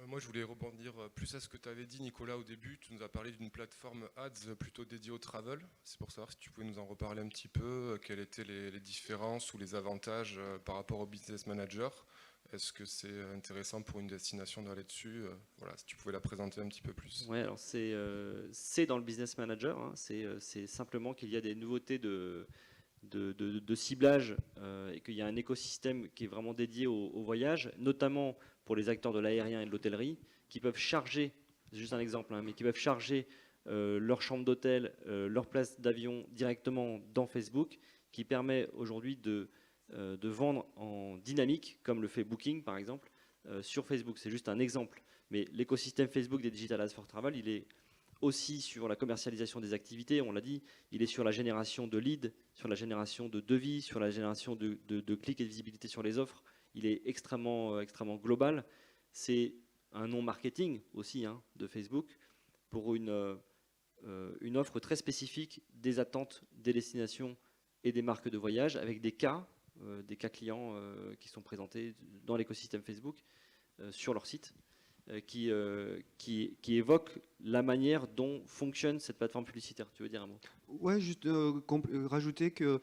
Speaker 16: Moi, je voulais rebondir plus à ce que tu avais dit, Nicolas, au début. Tu nous as parlé d'une plateforme ads plutôt dédiée au travel. C'est pour savoir si tu pouvais nous en reparler un petit peu. Quelles étaient les différences ou les avantages par rapport au business manager? Est-ce que c'est intéressant pour une destination d'aller dessus? Voilà, si tu pouvais la présenter un petit peu plus.
Speaker 2: Ouais, alors c'est dans le business manager. Hein. C'est simplement qu'il y a des nouveautés de ciblage et qu'il y a un écosystème qui est vraiment dédié au voyage, notamment pour les acteurs de l'aérien et de l'hôtellerie, qui peuvent charger, c'est juste un exemple, hein, mais qui peuvent charger leur chambre d'hôtel, leur place d'avion directement dans Facebook, qui permet aujourd'hui de vendre en dynamique, comme le fait Booking par exemple, sur Facebook. C'est juste un exemple. Mais l'écosystème Facebook des Digital Ads for Travel, il est aussi sur la commercialisation des activités, on l'a dit, il est sur la génération de leads, sur la génération de devis, sur la génération de clics et de visibilité sur les offres. Il est extrêmement global. C'est un nom marketing aussi de Facebook pour une offre très spécifique des attentes des destinations et des marques de voyage avec des cas clients qui sont présentés dans l'écosystème Facebook sur leur site. Qui évoque la manière dont fonctionne cette plateforme publicitaire. Tu veux dire un mot?
Speaker 3: Ouais, juste rajouter que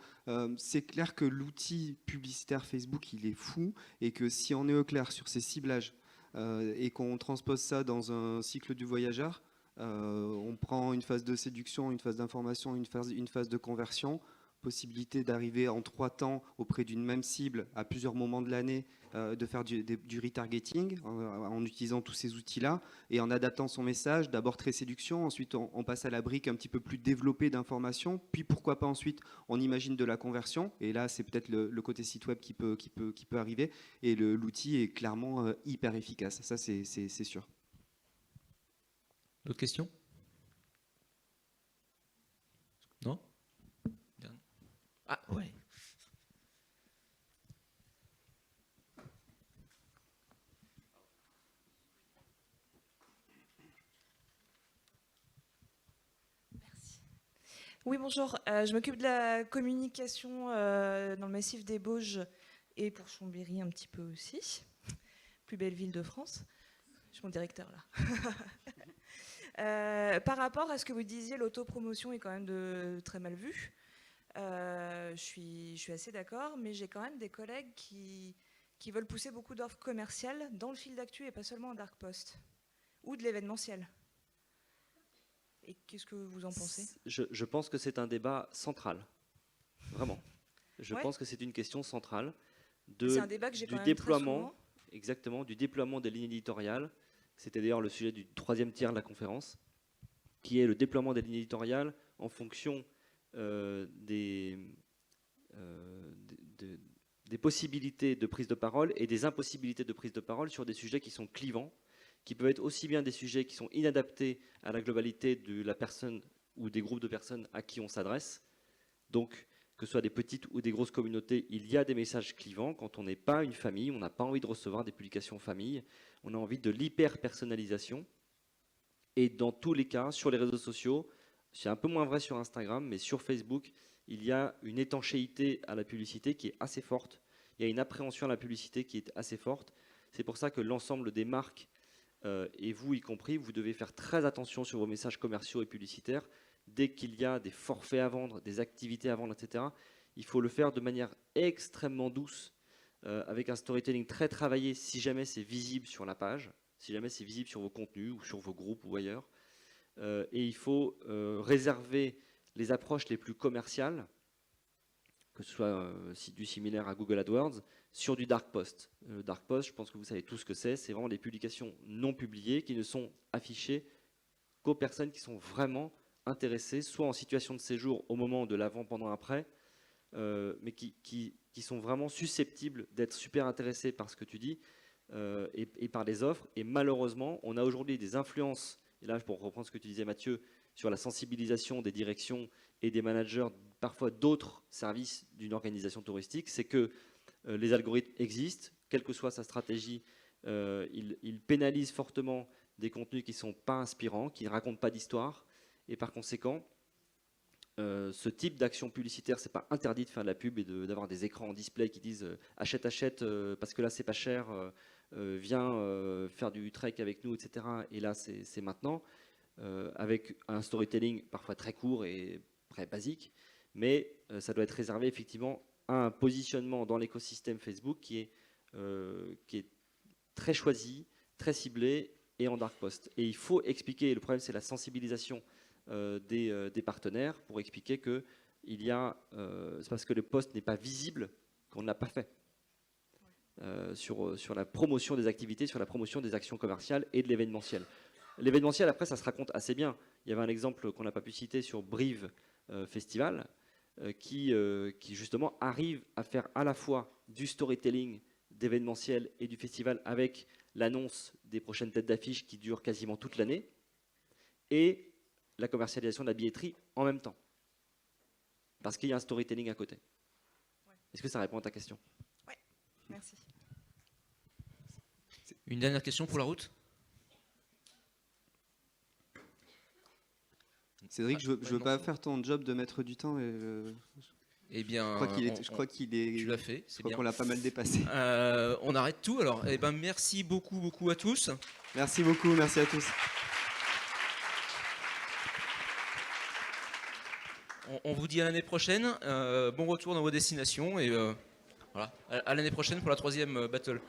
Speaker 3: c'est clair que l'outil publicitaire Facebook, il est fou, et que si on est au clair sur ces ciblages et qu'on transpose ça dans un cycle du voyageur, on prend une phase de séduction, une phase d'information, une phase de conversion, possibilité d'arriver en 3 temps auprès d'une même cible à plusieurs moments de l'année, de faire du retargeting en utilisant tous ces outils-là et en adaptant son message, d'abord très séduction, ensuite on passe à la brique un petit peu plus développée d'information, puis pourquoi pas ensuite on imagine de la conversion, et là c'est peut-être le côté site web qui peut arriver, et l'outil est clairement hyper efficace, ça c'est sûr.
Speaker 1: D'autres questions? Non? Ah ouais.
Speaker 17: Merci. Oui, bonjour. Je m'occupe de la communication dans le massif des Bauges et pour Chambéry un petit peu aussi. Plus belle ville de France. Je suis mon directeur là. Par rapport à ce que vous disiez, l'autopromotion est quand même très mal vue. Je suis assez d'accord, mais j'ai quand même des collègues qui veulent pousser beaucoup d'offres commerciales dans le fil d'actu et pas seulement en dark post ou de l'événementiel. Et qu'est-ce que vous en pensez?
Speaker 2: Je pense que c'est un débat central, vraiment. Je pense que c'est une question centrale
Speaker 17: c'est un débat que j'ai quand même
Speaker 2: déploiement,
Speaker 17: très souvent.
Speaker 2: exactement, du déploiement des lignes éditoriales. C'était d'ailleurs le sujet du 3e tiers de la conférence, qui est le déploiement des lignes éditoriales en fonction des possibilités de prise de parole et des impossibilités de prise de parole sur des sujets qui sont clivants, qui peuvent être aussi bien des sujets qui sont inadaptés à la globalité de la personne ou des groupes de personnes à qui on s'adresse. Donc, que ce soit des petites ou des grosses communautés, il y a des messages clivants. Quand on n'est pas une famille, on n'a pas envie de recevoir des publications famille, on a envie de l'hyper-personnalisation. Et dans tous les cas, sur les réseaux sociaux, c'est un peu moins vrai sur Instagram, mais sur Facebook, il y a une étanchéité à la publicité qui est assez forte. Il y a une appréhension à la publicité qui est assez forte. C'est pour ça que l'ensemble des marques, et vous y compris, vous devez faire très attention sur vos messages commerciaux et publicitaires. Dès qu'il y a des forfaits à vendre, des activités à vendre, etc., il faut le faire de manière extrêmement douce, avec un storytelling très travaillé, si jamais c'est visible sur la page, si jamais c'est visible sur vos contenus ou sur vos groupes ou ailleurs. Et il faut réserver les approches les plus commerciales, que ce soit du similaire à Google AdWords, sur du dark post. Le dark post, je pense que vous savez tout ce que c'est vraiment des publications non publiées qui ne sont affichées qu'aux personnes qui sont vraiment intéressées, soit en situation de séjour au moment de l'avant, pendant, après, mais qui sont vraiment susceptibles d'être super intéressées par ce que tu dis et par les offres. Et malheureusement, on a aujourd'hui des influences, et là pour reprendre ce que tu disais Mathieu, sur la sensibilisation des directions et des managers, parfois d'autres services d'une organisation touristique, c'est que les algorithmes existent, quelle que soit sa stratégie, ils pénalisent fortement des contenus qui ne sont pas inspirants, qui ne racontent pas d'histoire, et par conséquent, ce type d'action publicitaire, c'est pas interdit de faire de la pub et d'avoir des écrans en display qui disent achète, achète, parce que là c'est pas cher, viens faire du trek avec nous, etc. Et là c'est maintenant, avec un storytelling parfois très court et très basique, mais ça doit être réservé effectivement à un positionnement dans l'écosystème Facebook qui est très choisi, très ciblé et en dark post. Et il faut expliquer, le problème c'est la sensibilisation des partenaires pour expliquer que c'est parce que le post n'est pas visible qu'on ne l'a pas fait. Sur la promotion des activités, sur la promotion des actions commerciales et de l'événementiel. L'événementiel, après, ça se raconte assez bien. Il y avait un exemple qu'on n'a pas pu citer sur Brive Festival, qui justement arrive à faire à la fois du storytelling, d'événementiel et du festival avec l'annonce des prochaines têtes d'affiche qui durent quasiment toute l'année et la commercialisation de la billetterie en même temps. Parce qu'il y a un storytelling à côté. Est-ce que ça répond à ta question?
Speaker 17: Oui, merci.
Speaker 1: Une dernière question pour la route?
Speaker 3: Cédric, je veux pas faire ton job de maître du temps.
Speaker 1: Eh bien,
Speaker 3: je crois qu'il est.
Speaker 1: Tu l'as fait, c'est bien.
Speaker 3: Je crois qu'on l'a pas mal dépassé.
Speaker 1: On arrête tout alors. Eh ben, merci beaucoup à tous.
Speaker 3: Merci beaucoup, merci à tous.
Speaker 1: On vous dit à l'année prochaine. Bon retour dans vos destinations et voilà. À l'année prochaine pour la 3e battle.